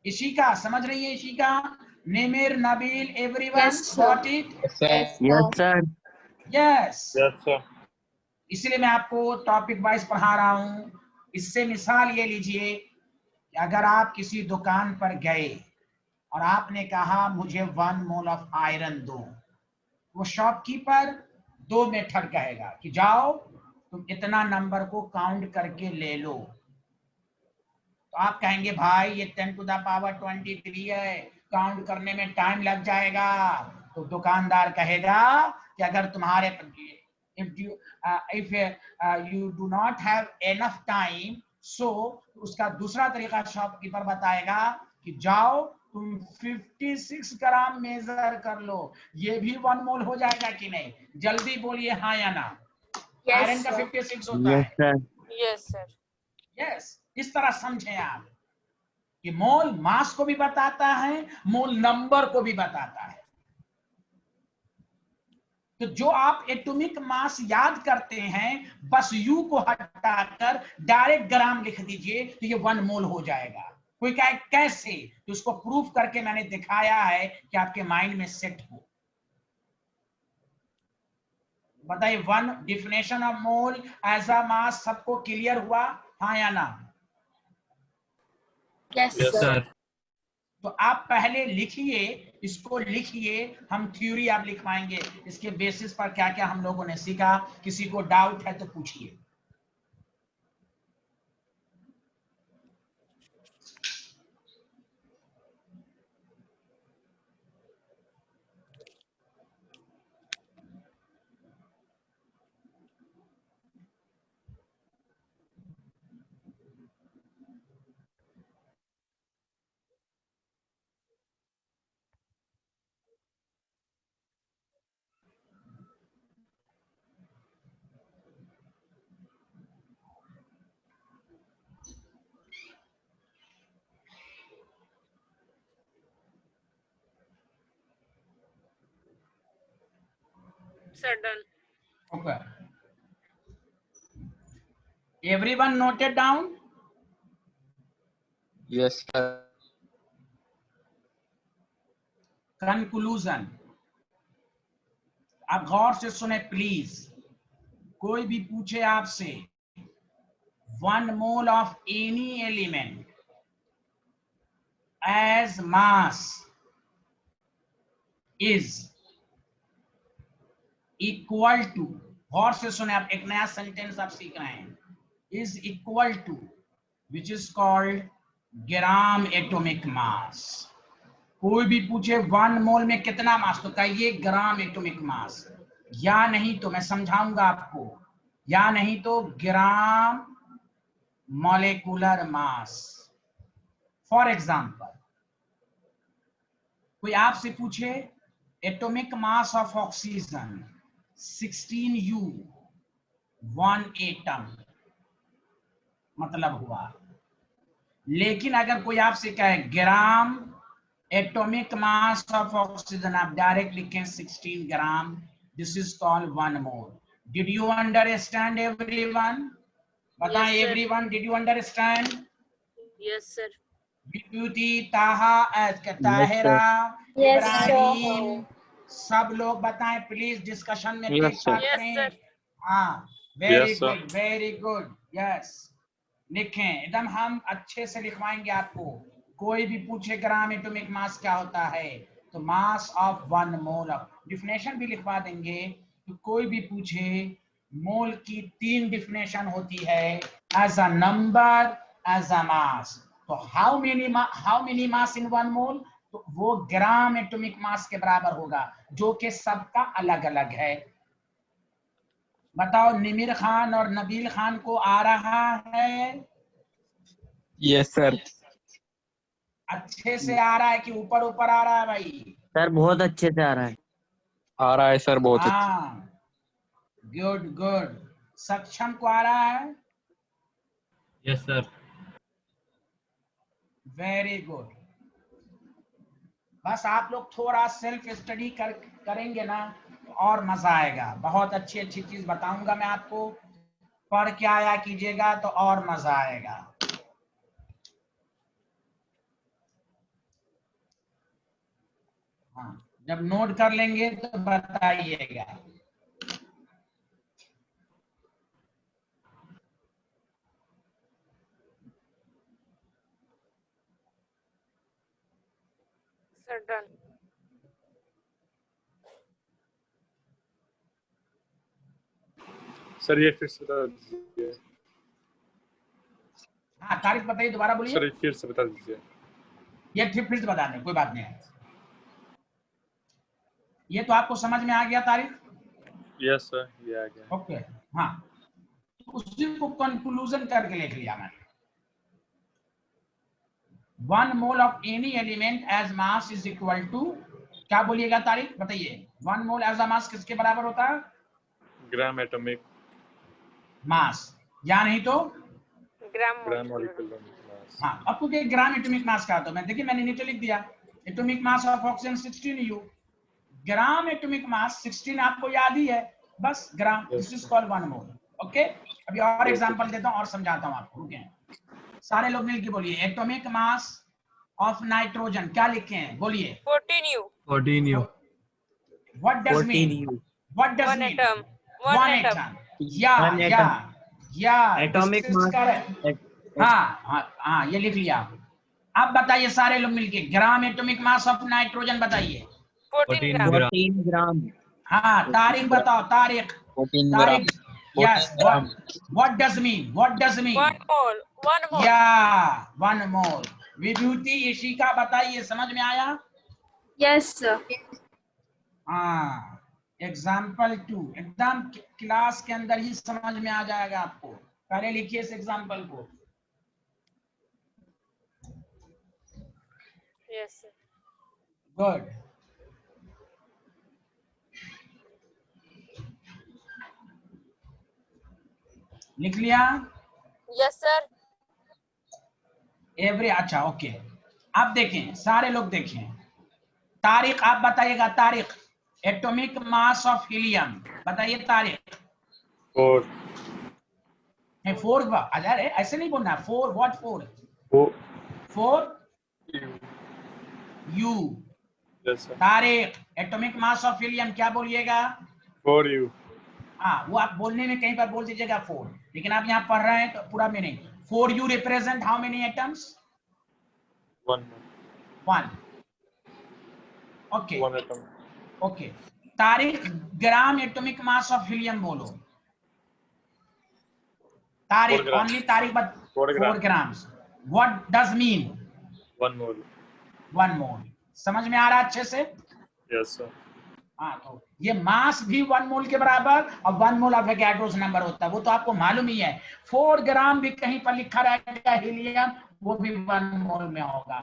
Ishika समझ रही है? Ishika, Nimir, Nabeel, everyone Yes, sir. Got it? Yes, sir. Yes, sir. Yes, sir. Yes. Yes, sir. इसलिए मैं आपको टॉपिक वाइज पढ़ा रहा हूं। इससे मिसाल ये लीजिए कि अगर आप किसी दुकान पर गए और आपने कहा मुझे 1 मोल ऑफ आयरन दो, वो शॉपकीपर 2 मेथड कहेगा कि जाओ तुम इतना नंबर को काउंट करके ले लो। तो आप कहेंगे भाई ये 10 to the power 23 है, काउंट करने में टाइम लग जाएगा। तो दुकानदार कहेगा कि अगर तुम्हारे if you do not have enough time, so उसका दूसरा तरीका शॉपकीपर बताएगा कि जाओ तुम 56 ग्राम मेजर कर लो। ये भी 1 मोल हो जाएगा कि नहीं, जल्दी बोलिए हाँ या ना? Yes, आयरन का sir. 56 होता Yes, है। sir. Yes, sir. यस, इस तरह समझें आप कि मोल मास को भी बताता है, मोल नंबर को भी बताता है। तो जो आप एटॉमिक मास याद करते हैं, बस यू को हटाकर डायरेक्ट ग्राम लिख दीजिए तो ये 1 मोल हो जाएगा। कोई कहे कैसे, तो उसको प्रूफ करके मैंने दिखाया है कि आपके माइंड में सेट हो। बताइए, 1 definition of mole as a mass सबको क्लियर हुआ, हाँ या ना? Yes, Yes, sir. Sir. तो आप पहले लिखिए, इसको लिखिए, हम थ्योरी आप लिखवाएंगे, इसके बेसिस पर क्या क्या हम लोगों ने सीखा। किसी को डाउट है तो पूछिए। sir. Done. Okay. Everyone noted down? Yes, sir. Conclusion. आप गौर से सुने प्लीज। कोई भी पूछे आपसे 1 mole of any element as mass is equal to, गौर से सुने, आप एक नया सेंटेंस आप सीख रहे हैं, is equal to, which is called gram atomic मास। कोई भी पूछे 1 मोल में कितना मास, तो कहिए ग्राम एटॉमिक मास, या नहीं तो मैं समझाऊंगा आपको, या नहीं तो gram molecular mass. For example, कोई आपसे पूछे atomic mass of oxygen 16U 1 atom, मतलब हुआ। लेकिन अगर कोई आपसे कहे gram atomic mass of oxygen, आप डायरेक्ट लिखें 16 gram, this is called 1 mole. Did you understand everyone? बताएं Yes, sir. Everyone, did you understand? Yes, sir. Vibhuti, Taha, Tahira, Yes, Ibrahim, सब लोग बताएं प्लीज, डिस्कशन में Yes, take sir. Part Yes, करें। sir. हाँ, very Yes, sir. Good, very good, yes. लिखें, एकदम हम अच्छे से लिखवाएंगे आपको। कोई भी पूछे ग्राम एटॉमिक मास क्या होता है, तो mass of 1 mole of, definition भी लिखवा देंगे। तो कोई भी पूछे, मोल की 3 डिफिनेशन होती है, as a number, as a mass. तो हाउ मेनी मास इन 1 मोल, तो वो ग्राम एटॉमिक मास के बराबर होगा, जो कि सबका अलग अलग है। बताओ, निमिर खान और नबील खान को आ रहा है? Yes, sir. अच्छे से आ रहा है कि ऊपर ऊपर आ रहा है भाई? सर बहुत अच्छे से आ रहा है। आ रहा है सर, बहुत अच्छा। हाँ, गुड गुड। सक्षम को आ रहा है? Yes, sir. Very good. बस आप लोग थोड़ा सेल्फ स्टडी करेंगे ना, तो और मजा आएगा। बहुत अच्छी अच्छी चीज बताऊंगा मैं आपको, पढ़ के आया कीजिएगा तो और मजा आएगा। हाँ, जब नोट कर लेंगे तो बताइएगा। Sir. Done. सर ये फिर से बता दीजिए। हाँ, तारीख बताइए, दोबारा बोलिए। सर ये फिर से बता दीजिए। ये फिर से बता दें, कोई बात नहीं है। ये तो आपको समझ में आ गया तारीख? यस सर, ये आ गया। ओके, हाँ, उसी को कंक्लूजन करके लिख लिया मैंने। 1 mole of any element as mass is equal to, क्या बोलिएगा तारीख बताइए? 1 मोल एज अ मास किसके बराबर होता है? ग्राम एटॉमिक मास, या नहीं तो Gram ग्राम molecular. Molecular mass. हाँ। आपको क्या ग्राम एटॉमिक मास का, तो मैं देखिए मैंने नीचे लिख दिया, atomic mass of oxygen 16U, gram atomic mass 16 आपको याद ही है, बस gram, this is called 1 mole. Okay, अभी और एग्जांपल देता हूँ और समझाता हूँ आपको। रुके, सारे लोग मिलके बोलिए, एटॉमिक मास ऑफ नाइट्रोजन क्या लिखे हैं, बोलिए। 14U. 14U. What does mean? 14U. What does 1 mean? atom. 1 1 atom. atom। या One या atom. या Atomic this is mass. correct। हाँ हाँ हाँ, ये लिख लिया। अब बताइए सारे लोग मिलके, ग्राम एटॉमिक मास ऑफ नाइट्रोजन बताइए। 14 gram. 14 ग्राम। हाँ, तारीख बताओ, तारीख 14 ग्राम। तारीख। Yes, what does mean? What does mean? 1 mole. 1 mole. या 1 मोल। विभूति, इशिका बताइए, समझ में आया? Yes, sir. हाँ, एग्जाम्पल 2 एकदम क्लास के अंदर ही समझ में आ जाएगा आपको। पहले लिखिए इस एग्जाम्पल को। Yes, sir. गुड। लिख लिया? Yes, sir. एवरी, अच्छा ओके। अब देखें, सारे लोग देखें, तारीख आप बताइएगा, तारीख एटॉमिक मास ऑफ हीलियम, बताइए तारिक। 4 नहीं 4 अरे ऐसे नहीं बोलना, 4 what 4 you. Yes sir, Tariq atomic mass of helium क्या बोलिएगा? 4 U। हाँ वो आप बोलने में कहीं पर बोल दीजिएगा 4, लेकिन आप यहाँ पढ़ रहे हैं तो पूरा meaning 4U represent how many atoms? 1 1। Okay 1 atom। Okay Tariq gram atomic mass of helium बोलो। Tariq 4 grams। Only Tariq but 4 4 grams. What does mean? 1 mole। 1 mole. समझ में आ रहा है अच्छे से? Yes sir. हाँ तो ये मास भी 1 मोल के बराबर और 1 मोल एवोगाड्रोस नंबर होता है, वो तो आपको मालूम ही है। 4 ग्राम भी कहीं पर लिखा रहेगा हीलियम, वो भी 1 मोल में होगा।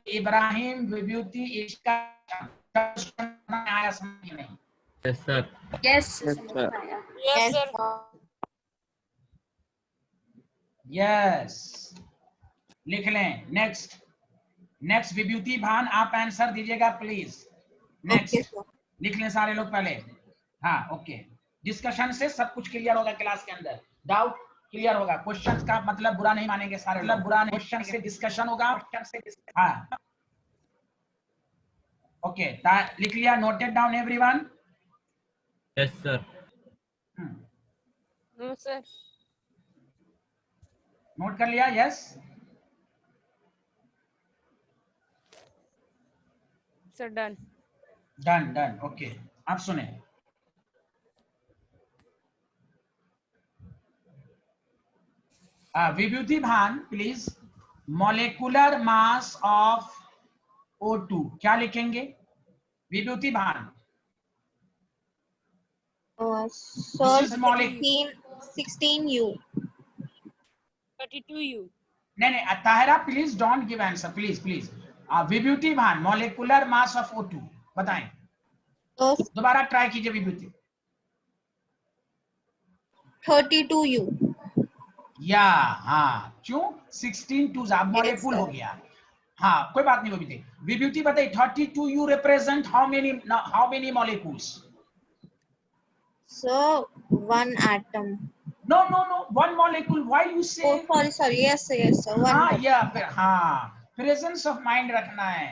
इब्राहिम विभूति इसका आया समझ नहीं? Yes sir. यस Yes, समझ sir. में आया। Yes, sir. यस लिख लें। नेक्स्ट विभूति भान आप आंसर दीजिएगा प्लीज। Okay next sir. लिख लें सारे लोग पहले। हाँ ओके, डिस्कशन से सब कुछ क्लियर होगा क्लास के अंदर, डाउट क्लियर होगा। क्वेश्चंस का मतलब बुरा नहीं मानेंगे सारे, मतलब बुरा नहीं, क्वेश्चन से डिस्कशन होगा। हाँ ओके लिख लिया, noted down everyone? Yes sir. No, sir. Note कर लिया? Yes Sir, done. Done okay. आप सुने, विभूति भान please, molecular mass of O2 क्या लिखेंगे? विभूति भान sir This is molecule. 16U। 32U. नहीं Tahira please don't give answer, please. Vibhuti Bhan molecular mass of O2 बताएं। तो दोबारा ट्राई कीजिए विभूति। 32U। या हाँ क्यों 16 टू मॉलिक्यूल हो गया। हाँ कोई बात नहीं विभूति। विभूति बताइए 32U represent how many molecules? Sir 1 atom। No, one molecule. Why you say? Oh sorry, yes sir, 1 हाँ molecule। या हाँ presence of mind रखना है।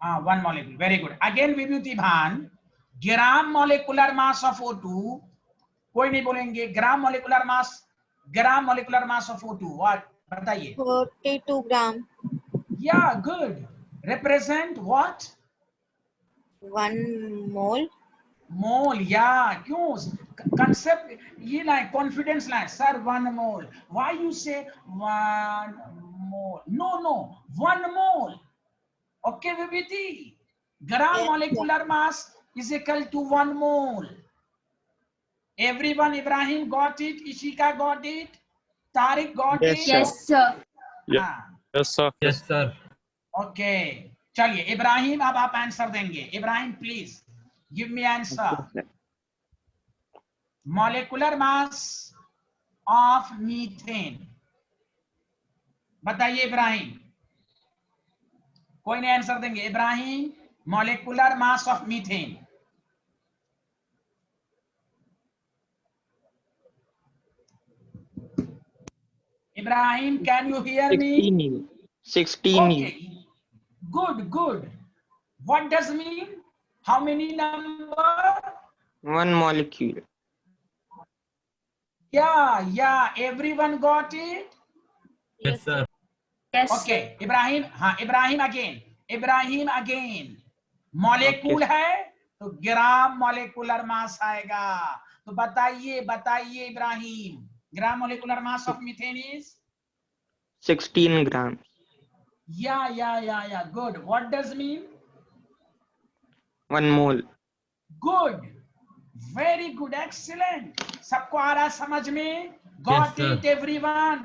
हाँ 1 molecule, very good। Again विभूति भान, ग्राम molecular mass of O2 कोई नहीं बोलेंगे। ग्राम molecular mass of O2 what बताइए? 32 ग्राम। Yeah good। Represent what? 1 मोल। मोल या क्यों कंसेप्ट ये line confidence line sir 1 mole. Why you say 1 mole? No 1 mole. Okay Vibhuti, gram molecular mass is equal to 1 mole. Everyone, Ibrahim got it, Ishika got it, Tariq got Yes, it? sir. Yes sir. Yes sir. Yes sir. Okay चलिए इब्राहिम अब आप answer देंगे। Ibrahim please give me answer. Molecular mass of methane बताइए इब्राहिम। कोई नहीं answer देंगे। Ibrahim molecular mass of methane. Ibrahim can you hear me? 16U. 16U. Okay, good. What does mean? How many number? 1 molecule. Yeah, everyone got it? Yes sir. Yes Okay, Ibrahim, हाँ Ibrahim again molecule है तो gram molecular मास आएगा। तो बताइए इब्राहिम, ग्राम molecular mass of methane is 16 grams. Yeah, good. What does mean? 1 mole. Good, very good, excellent। सबको आ रहा है समझ में? Got Yes, it everyone?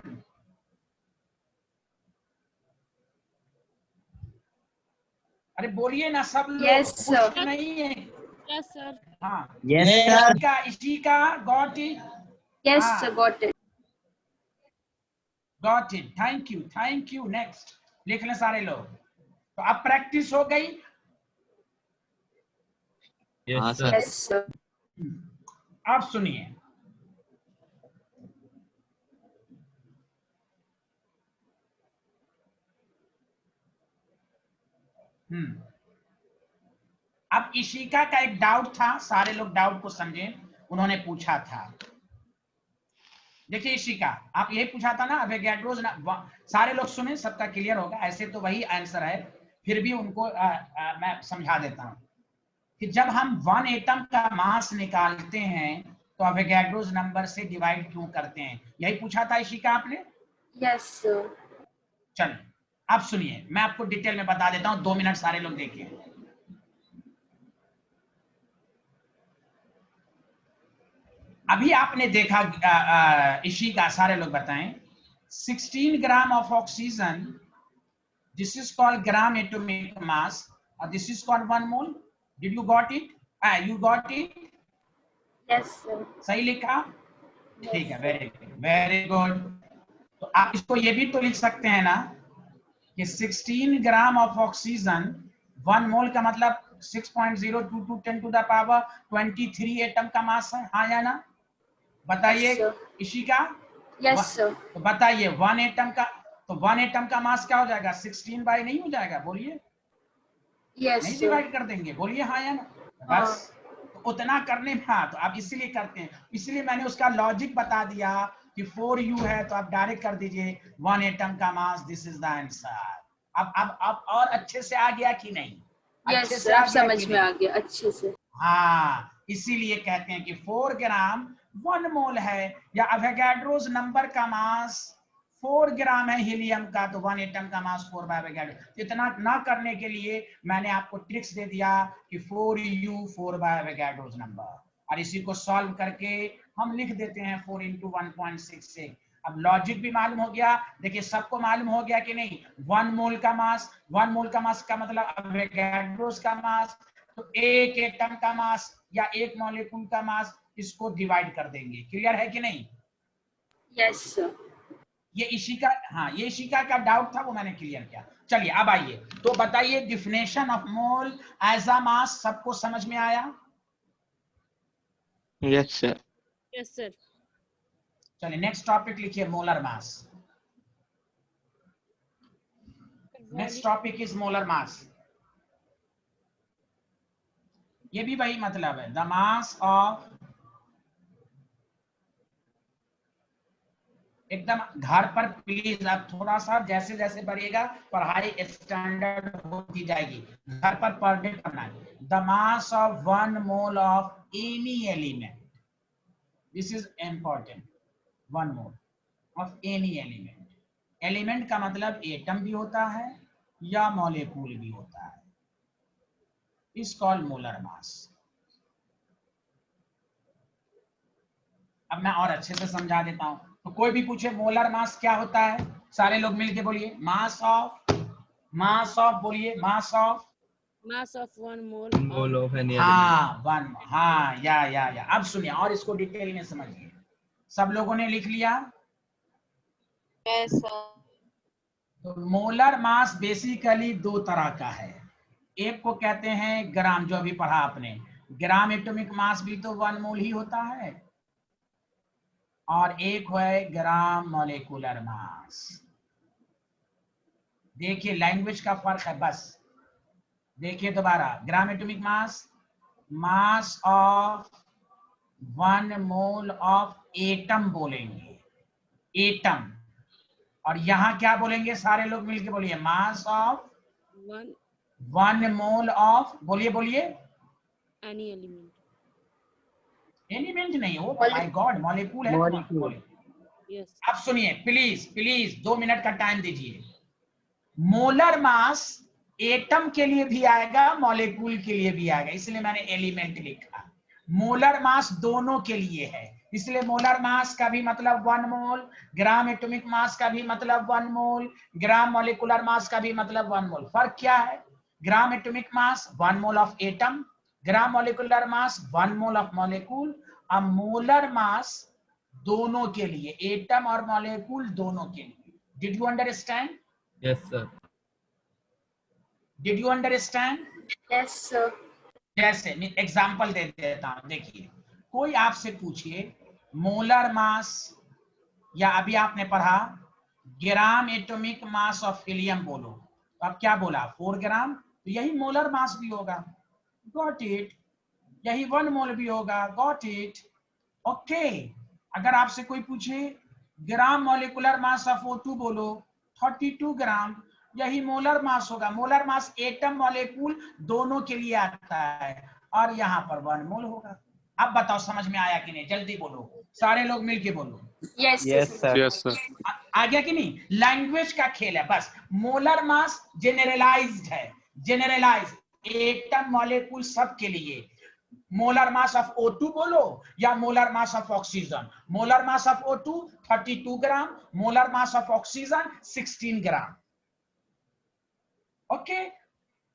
अरे बोलिए ना सब लोग। Yes, sir. कुछ नहीं है। Yes, sir. हाँ Yes, sir. Ishika got it? Yes हाँ। Sir got it. Got it, thank you। Next लिख लें सारे लोग। तो अब प्रैक्टिस हो गई। हाँ Yes, sir. sir. Yes, sir. अब सुनिए, अब इशिका का एक डाउट था, सारे लोग डाउट को समझे, उन्होंने पूछा था। देखिए इशिका, आप यही पूछा था ना, अवोगाड्रोस सारे लोग सुने, सबका क्लियर होगा, ऐसे तो वही आंसर है, फिर भी उनको मैं समझा देता हूं कि जब हम 1 एटम का मास निकालते हैं तो अवोगाड्रोस नंबर से डिवाइड क्यों करते हैं, यही पूछा था इशिका आपने। Yes, sir. चलिए अब सुनिए, मैं आपको डिटेल में बता देता हूं, 2 मिनट सारे लोग देखिए। अभी आपने देखा इशिका, सारे लोग बताएं, 16 gram of oxygen, this is called gram atomic mass, और this is called 1 mole. Did you got it? You got it? Yes, sir. सही लिखा? Yes, ठीक है, sir. Very good, very good. तो आप इसको ये भी तो लिख सकते हैं ना कि 16 ग्राम ऑफ ऑक्सीजन, 1 मोल का मतलब 6.022 10 टू द पावर 23 एटम का मास है, हाँ या ना? बताइए Yes, sir. Ishika. Yes, sir. तो बताइए 1 एटम का, तो 1 एटम का मास क्या हो जाएगा? 16 बाई नहीं हो जाएगा? बोलिए, Yes, नहीं sir. डिवाइड कर देंगे? बोलिए हाँ या ना? बस तो उतना करने में, हाँ, तो आप इसीलिए करते हैं, इसलिए मैंने उसका लॉजिक बता दिया कि 4u है तो आप डायरेक्ट कर दीजिए 1 एटम का mass, this is the answer. अब और अच्छे से आ गया कि नहीं? Yes, अच्छे sir. से आ अब गया समझ कि में आ नहीं? गया अच्छे से। हाँ, इसीलिए कहते हैं कि 4 ग्राम 1 मोल है, या अवोगाड्रोस नंबर का मास 4 ग्राम है हीलियम का, तो 1 एटम का मास 4 बाय अवोगाड्रो। इतना ना करने के लिए मैंने आपको ट्रिक्स दे दिया कि 4u 4 बाय अवोगाड्रोस नंबर, और इसी को सॉल्व करके हम लिख देते हैं 4 इंटू 1.66। अब लॉजिक भी मालूम हो गया। देखिए सबको मालूम हो गया कि नहीं? 1 मोल का मास, 1 मोल का मास का मतलब अवोगाड्रोस का मास, तो 1 एटम का मास या 1 मॉलिक्यूल का मास, इसको डिवाइड कर देंगे। क्लियर है कि नहीं? Yes, sir. ये इशिका, हाँ, ये इशिका का डाउट था, वो मैंने क्लियर किया। चलिए अब आइए, तो बताइए definition of mole as a mass, सबको समझ में आया? Yes sir. Yes, sir. चलिए नेक्स्ट टॉपिक लिखिए, molar mass. Next topic is molar mass. ये भी वही मतलब है, द मास ऑफ, एकदम घर पर प्लीज आप थोड़ा सा जैसे जैसे बढ़िएगा, पढ़ाई स्टैंडर्ड होती जाएगी, घर पर पर डे करना है। The mass of 1 mole of any element, this is important, 1 mole of any element. Element का मतलब एटम भी होता है या मॉलिक्यूल भी होता है, इज कॉल्ड मोलर मास। अब मैं और अच्छे से समझा देता हूं, तो कोई भी पूछे मोलर मास क्या होता है, सारे लोग मिलके बोलिए, मास ऑफ, बोलिए mass of, Mass of 1 mole. 1 mole of any element. हाँ 1, हाँ या। अब सुनिए और इसको डिटेल में समझिए। सब लोगों ने लिख लिया? Yes, sir. तो मोलर मास बेसिकली 2 तरह का है। एक को कहते हैं ग्राम, जो अभी पढ़ा आपने, ग्राम एटॉमिक मास भी तो 1 मोल ही होता है, और एक है ग्राम मॉलिक्यूलर मास। देखिए लैंग्वेज का फर्क है बस। देखिए दोबारा, ग्राम atomic mass, mass of 1 mole of atom बोलेंगे, एटम, और यहां क्या बोलेंगे, सारे लोग मिलके बोलिए, मास ऑफ 1 मोल ऑफ, बोलिए Any element. एलिमेंट नहीं, ओ माय गॉड, मॉलिक्यूल है। मॉलिक्यूल। Yes. अब सुनिए प्लीज 2 मिनट का टाइम दीजिए। मोलर मास एटम के लिए भी आएगा, मॉलिक्यूल के लिए भी आएगा, इसलिए मैंने एलिमेंट लिखा। मोलर मास दोनों के लिए है, इसलिए मोलर मास का भी मतलब 1 मोल, ग्राम एटॉमिक मास का भी मतलब 1 मोल, ग्राम मॉलिक्यूलर मास का भी मतलब 1 मोल। फर्क क्या है? ग्राम atomic mass 1 mole of atom, gram molecular mass 1 mole of molecule. अब मोलर मास दोनों के लिए, एटम और मॉलिक्यूल दोनों के लिए। Did you understand? Yes, sir. Did you understand? Yes, sir. जैसे एग्जांपल दे देता हूं, देखिए कोई आपसे पूछिए मोलर मास, या अभी आपने पढ़ा ग्राम एटॉमिक मास ऑफ हीलियम बोलो, तो आप क्या बोला 4 ग्राम, तो यही मोलर मास भी होगा, गॉट इट। यही 1 मोल भी होगा, गॉट इट। ओके, अगर आपसे कोई पूछे ग्राम मॉलिक्यूलर मास ऑफ O2 बोलो, 32 ग्राम, यही मोलर मास होगा। मोलर मास एटम मॉलिक्यूल दोनों के लिए आता है, और यहाँ पर 1 मोल होगा। अब बताओ समझ में आया कि नहीं, जल्दी बोलो, सारे लोग मिलके बोलो। Yes Yes, sir. Yes, sir. आ गया कि नहीं? लैंग्वेज का खेल है बस। मोलर मास जेनरलाइज्ड है, जेनरलाइज्ड एटम मॉलिक्यूल सब के लिए। मोलर मास ऑफ O2 बोलो या molar mass of oxygen, molar mass of O2 32 gram, molar mass of oxygen 16 gram. Okay,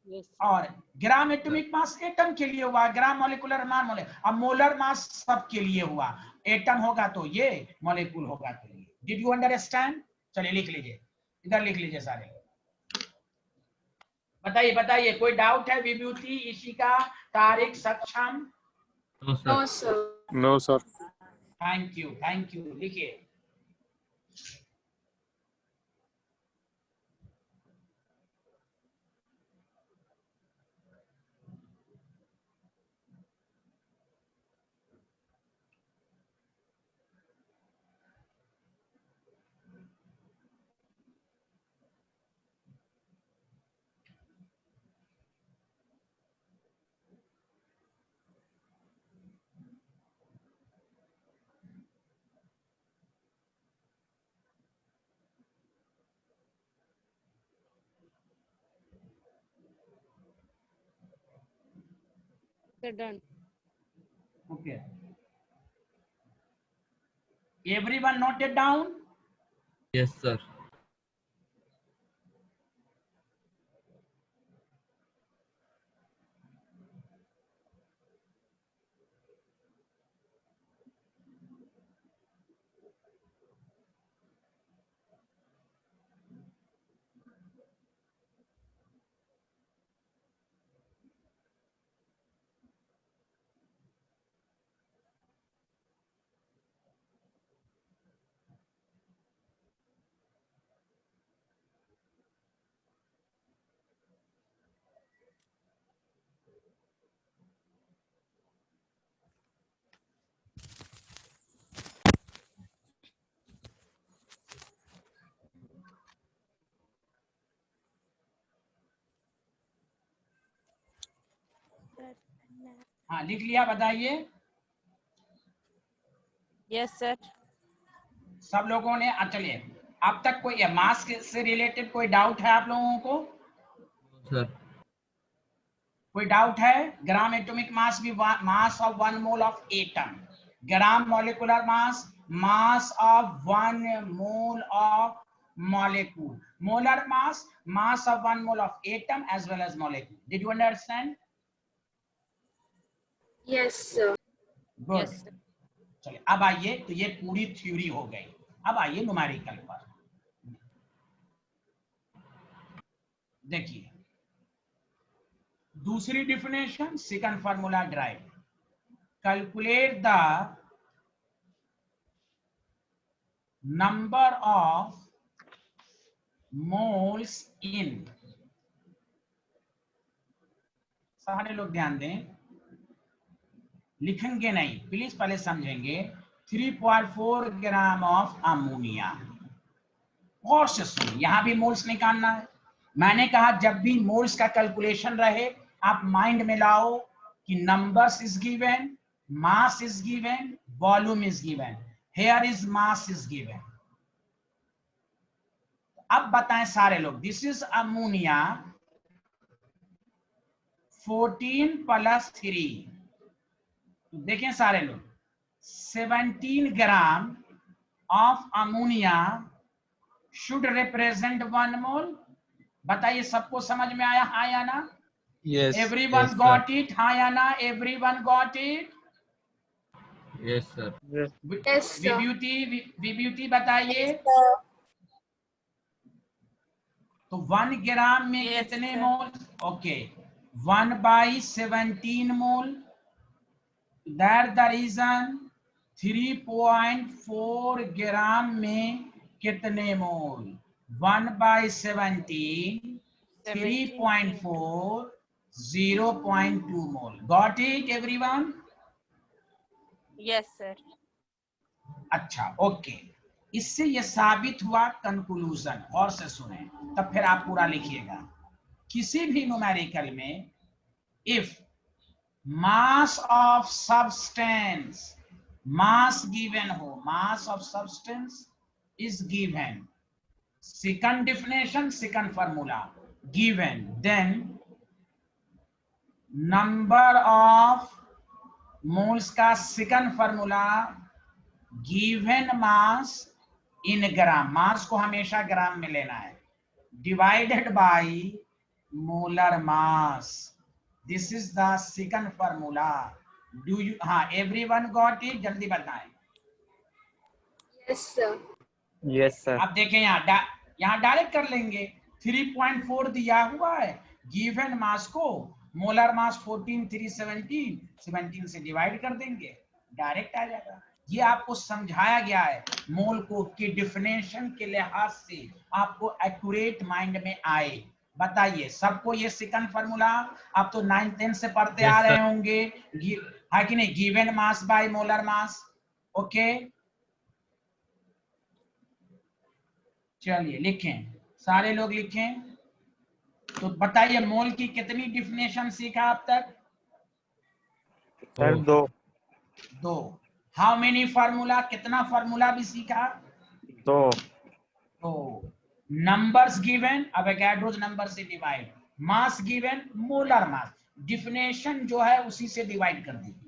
Yes. और ग्राम एटॉमिक मास एटम के लिए हुआ, ग्राम मॉलिक्यूलर नॉन मोलर, अब मोलर मास सब के लिए हुआ, एटम होगा तो ये, मॉलिक्यूल होगा तो ये। Did you understand? चलिए लिख लीजिए, इधर लिख लीजिए सारे। बताइए बताइए, कोई डाउट है? विभूति, Ishika, Tariq, Saksham? No, sir. No sir. No, sir. Thank you, लिखिए। Sir, done. Okay, everyone noted down? Yes, sir. हाँ लिख लिया, बताइए। Yes, sir. सब लोगों ने, चलिए अब तक कोई मास से रिलेटेड कोई डाउट है आप लोगों को? No, sir. कोई डाउट है? ग्राम एटॉमिक मास भी mass of 1 mole of atom, gram molecular mass of 1 mole of molecule, molar mass of 1 mole of atom as well as molecule. Did you understand? Yes sir. Good. Yes, sir. चलिए अब आइए, तो ये पूरी theory हो गई। अब आइए न्यूमेरिकल पर। देखिए दूसरी definition, second formula drive, calculate the number of moles इन, सारे लोग ध्यान दें, लिखेंगे नहीं प्लीज, पहले समझेंगे। 3.4 ग्राम ऑफ अमोनिया, और से सुन, यहां भी मोल्स निकालना है। मैंने कहा जब भी मोल्स का कैलकुलेशन रहे आप माइंड में लाओ कि numbers is given, mass is given, volume is given, here is mass is given. अब बताएं सारे लोग, दिस इज अमोनिया 14 + 3, तो देखें सारे लोग 17 gram of ammonia should represent 1 mole. बताइए सबको समझ में आया, हाँ या ना? Yes. Everyone Yes, got it, हाँ या ना? Everyone got it? Yes, sir. Yes, sir. Vibhuti बताइए। तो 1 ग्राम में Yes, कितने sir. Mole? Okay, 1/17 mole, that the reason 3.4 gram में कितने mole? 1/17 3.4 0.2 mole. Got it everyone? Yes, sir. अच्छा, ओके। इससे यह साबित हुआ कंक्लूजन, और से सुने तब फिर आप पूरा लिखिएगा। किसी भी न्यूमेरिकल में if mass of substance, mass given हो, mass of substance is given, second definition, second formula, given, then number of moles का second formula, given mass in gram, mass को हमेशा ग्राम में लेना है, divided by molar mass. This is the second formula. Do you, हाँ, everyone got it? जल्दी बताएं। Yes, sir. Yes, sir. अब देखें यहाँ डायरेक्ट कर लेंगे। 3.4 दिया हुआ है, गिवन मास को मोलर मास 14,317, 17 से डिवाइड कर देंगे, डायरेक्ट आ जाएगा। ये आपको समझाया गया है मोल को कि डिफिनेशन के लिहाज से आपको एक्यूरेट माइंड में आए। बताइए सबको ये सेकंड फार्मूला आप तो 9th 10th से पढ़ते आ रहे होंगे, है कि नहीं? गिवन मास बाय मोलर मास। ओके, चलिए लिखें, सारे लोग लिखें। तो बताइए मोल की कितनी डिफिनेशन सीखा अब तक? सर 2। हाउ मेनी फार्मूला, कितना फार्मूला भी सीखा? 2। तो नंबर्स गिवन, अब एवोगैड्रोस नंबर से divide, mass given, molar mass, definition जो है उसी से डिवाइड कर दीजिए।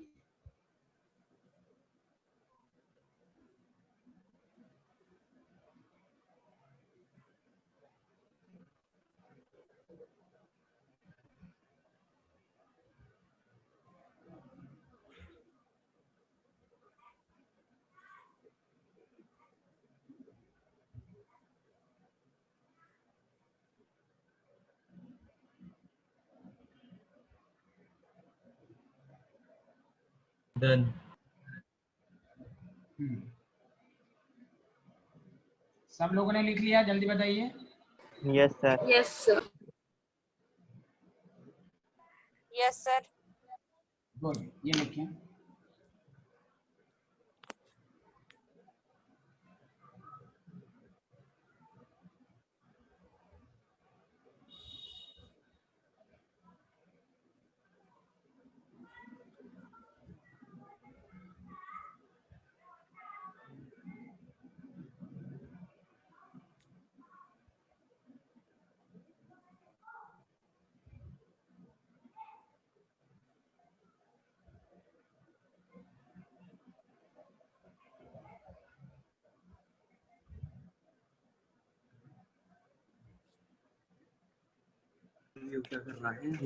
Done. सब लोगों ने लिख लिया? जल्दी बताइए। Yes, sir. Yes, sir. Yes, sir. Good, ये लिखें।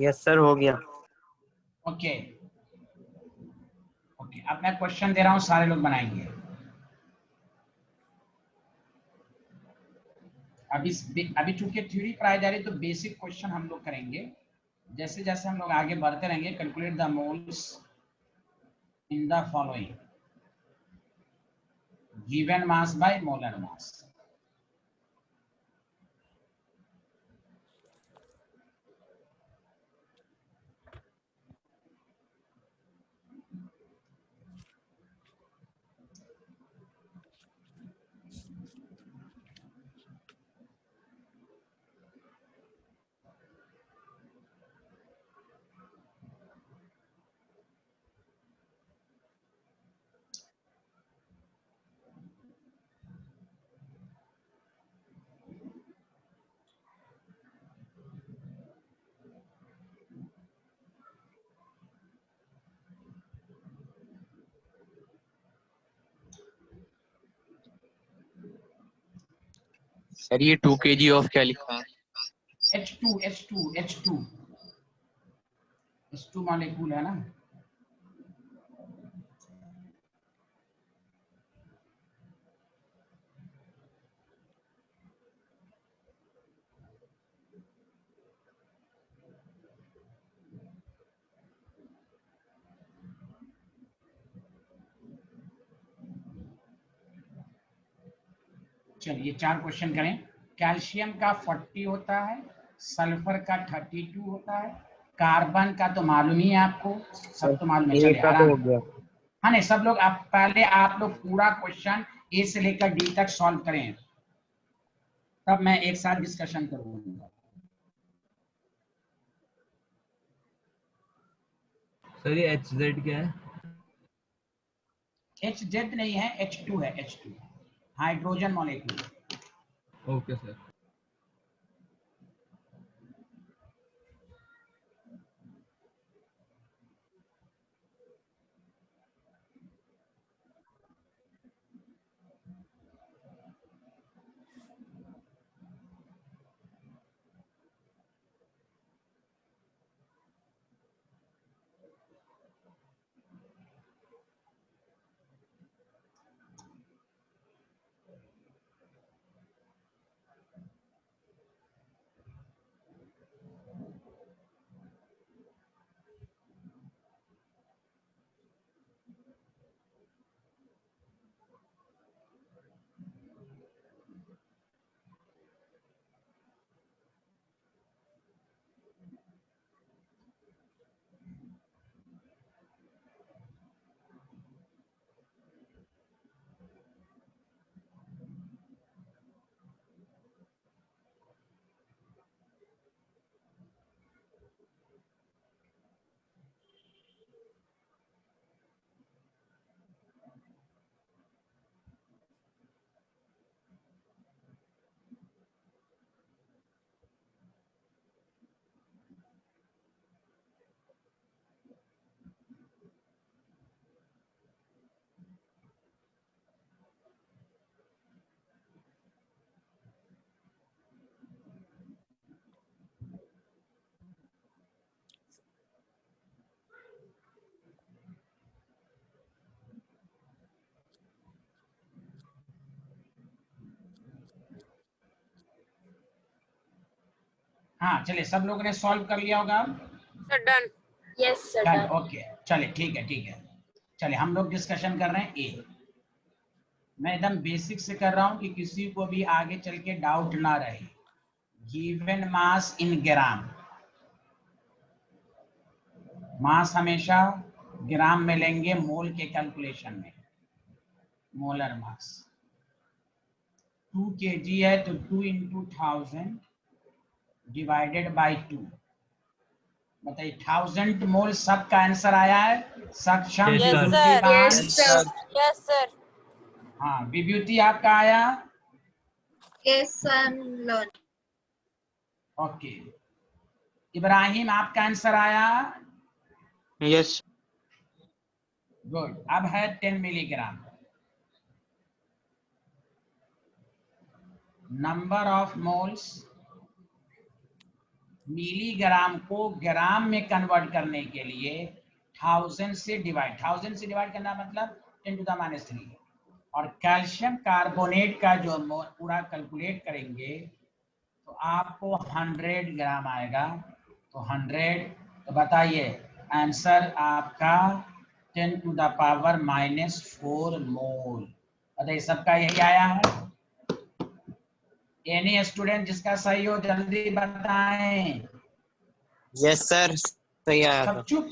Yes, sir, हो गया। ओके ओके, अब मैं क्वेश्चन दे रहा हूं, सारे लोग बनाएंगे। अभी चूंकि थ्योरी पढ़ाई जा रही है तो बेसिक क्वेश्चन हम लोग करेंगे। जैसे जैसे हम लोग आगे बढ़ते रहेंगे, calculate the moles in the following, given mass bye molar mass. Sir ये 2 kg ऑफ क्या लिखा है? H2 मॉलिक्यूल है ना। चलिए 4 क्वेश्चन करें। कैल्शियम का 40 होता है, सल्फर का 32 होता है, कार्बन का तो मालूम ही है आपको, सब तो मालूम है। चलिए आराम। हाँ नहीं, सब लोग आप पहले आप लोग पूरा क्वेश्चन ए से लेकर डी तक सॉल्व करें, तब मैं एक साथ डिस्कशन करूंगा। सर ये HZ क्या है? HZ नहीं है, H2 है, H2 hydrogen molecule. Okay sir. हाँ चलिए, सब लोगों ने सॉल्व कर लिया होगा। Sir done. Yes sir done, done. Okay चलिए ठीक है ठीक है। चलिए हम लोग डिस्कशन कर रहे हैं ए। मैं एकदम बेसिक से कर रहा हूं कि किसी को भी आगे चल के डाउट ना रहे। गिवन मास इन ग्राम, मास हमेशा ग्राम में लेंगे मोल के कैलकुलेशन में। मोलर मास 2 kg है तो 2 × 1000 डिवाइडेड बाई 2। बताइए 1000 मोल सबका आंसर आया है। सक्षम Yes, sir. Yes, sir. विभूतिमान, Yes, sir. Yes sir. हाँ विभूति आपका आया। Yes, I'm learning. Okay, Ibrahim आपका आंसर आया। Yes good. अब है 10 milligram. Number of moles, milligram को ग्राम में कन्वर्ट करने के लिए 1000 से डिवाइड करना मतलब 10⁻³ और कैल्शियम कार्बोनेट का जो पूरा कैलकुलेट करेंगे तो आपको 100 ग्राम आएगा। तो 100, तो बताइए आंसर आपका 10⁻⁻⁴ मोल। बताइए सबका यही आया है। एनी स्टूडेंट जिसका सही हो जल्दी बताएं। यस सर सही आया सब था। चुप।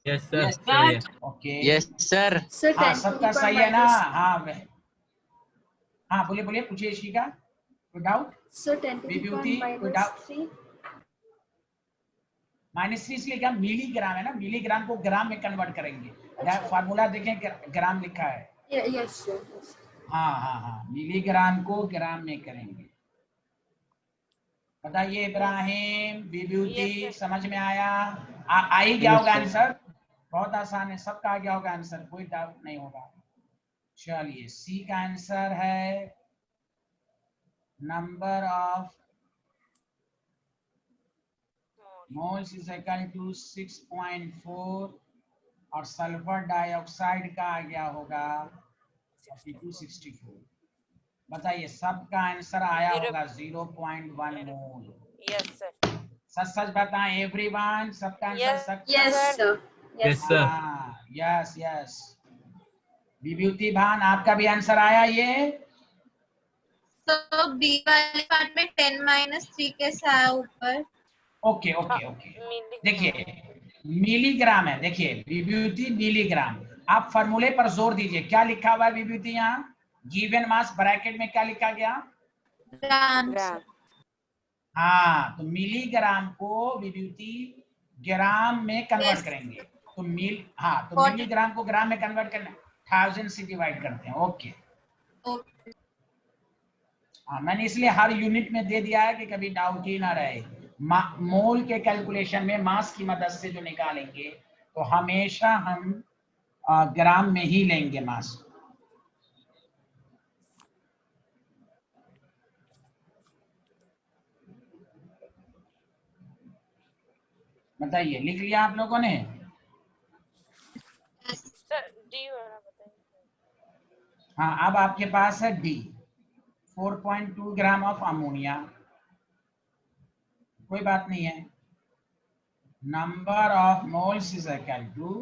यस सर Yes, सही है। Okay yes sir. सर हाँ 10 सबका सही है ना। हाँ बोलिए बोलिए, पूछिए इशिका, कोई डाउट? सर 10 विभूति कोई डाउट? -3। -3 इसलिए क्या, मिलीग्राम है ना, मिलीग्राम को ग्राम में कन्वर्ट करेंगे। अच्छा। फार्मूला देखें, ग्राम लिखा है। Yes sir. हाँ हाँ हाँ, मिलीग्राम को ग्राम में करेंगे। बताइए इब्राहिम, विभूति, Yes, sir. समझ में आया? आई गया Yes, होगा sir. आंसर, बहुत आसान है, सबका आ गया होगा आंसर, कोई डाउट नहीं होगा। चलिए सी का आंसर है number of moles is equal to 6.4 और सल्फर डाइऑक्साइड का आ गया होगा 4264। बताइए सबका आंसर आया होगा 0.1 मोल। Yes sir. सच सच बताएं एवरीवन, सबका आंसर Yes. सच? Yes sir. Yes sir. हाँ यस यस। विभूति भान आपका भी आंसर आया ये? तो बी वाले पार्ट में 10-3 कैसे आया ऊपर? ओके ओके ओके, देखिए मिलीग्राम है, देखिए विभूति मिलीग्राम। आप फॉर्मूले पर जोर दीजिए, क्या लिखा हुआ है विभूति यहाँ? गिवन मास ब्रैकेट में क्या लिखा गया? ग्राम। ग्राम। हाँ, तो मिलीग्राम को विभूति ग्राम में कन्वर्ट Yes. करेंगे तो हाँ, तो मिलीग्राम को ग्राम में कन्वर्ट करना 1000 से डिवाइड करते हैं। Okay, okay. हाँ, मैंने इसलिए हर यूनिट में दे दिया है कि कभी डाउट ही ना रहे। मोल के कैलकुलेशन में मास की मदद से जो निकालेंगे तो हमेशा हम ग्राम में ही लेंगे मास। बताइए, लिख लिया आप लोगों ने? सर डी वाला बताइए। हाँ, अब आपके पास है डी 4.2 ग्राम ऑफ अमोनिया। कोई बात नहीं है, number of moles is equal to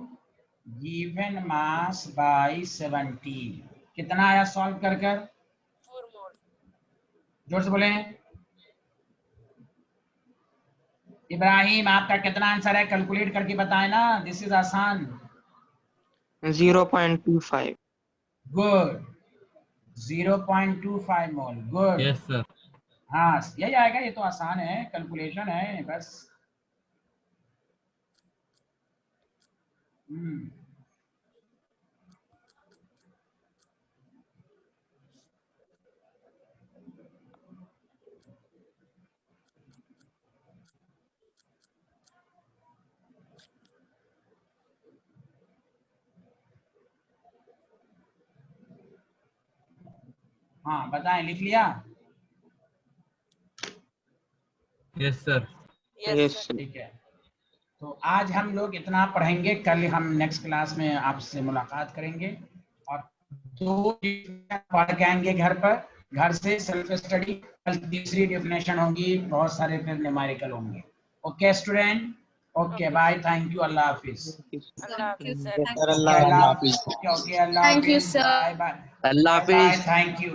given mass by 17। कितना आया सॉल्व कर 4 मोल। जोर से बोले। इब्राहिम, आपका कितना आंसर है? कैलकुलेट करके बताएं ना, दिस इज आसान। 0.25। Good, 0.25 mole. Good, yes sir. हाँ यही आएगा, ये तो आसान है, कैलकुलेशन है बस। हाँ बताएं, लिख लिया? Yes sir. Yes sir. ठीक है, तो आज हम लोग इतना पढ़ेंगे, कल हम नेक्स्ट क्लास में आपसे मुलाकात करेंगे और 2 पढ़ के आएंगे घर पर, घर से सेल्फ स्टडी। कल तीसरी डेफिनेशन होगी, बहुत सारे फिर न्यूमेरिकल होंगे। Okay student, okay bye, thank you, अल्लाह हाफिज। अल्लाह हाफिज सर। सर, अल्लाह हाफिज। ओके, अल्लाह Thank you, हाफिज, sir. बाय बाय, अल्लाह बाय, हाफिज। Thank you.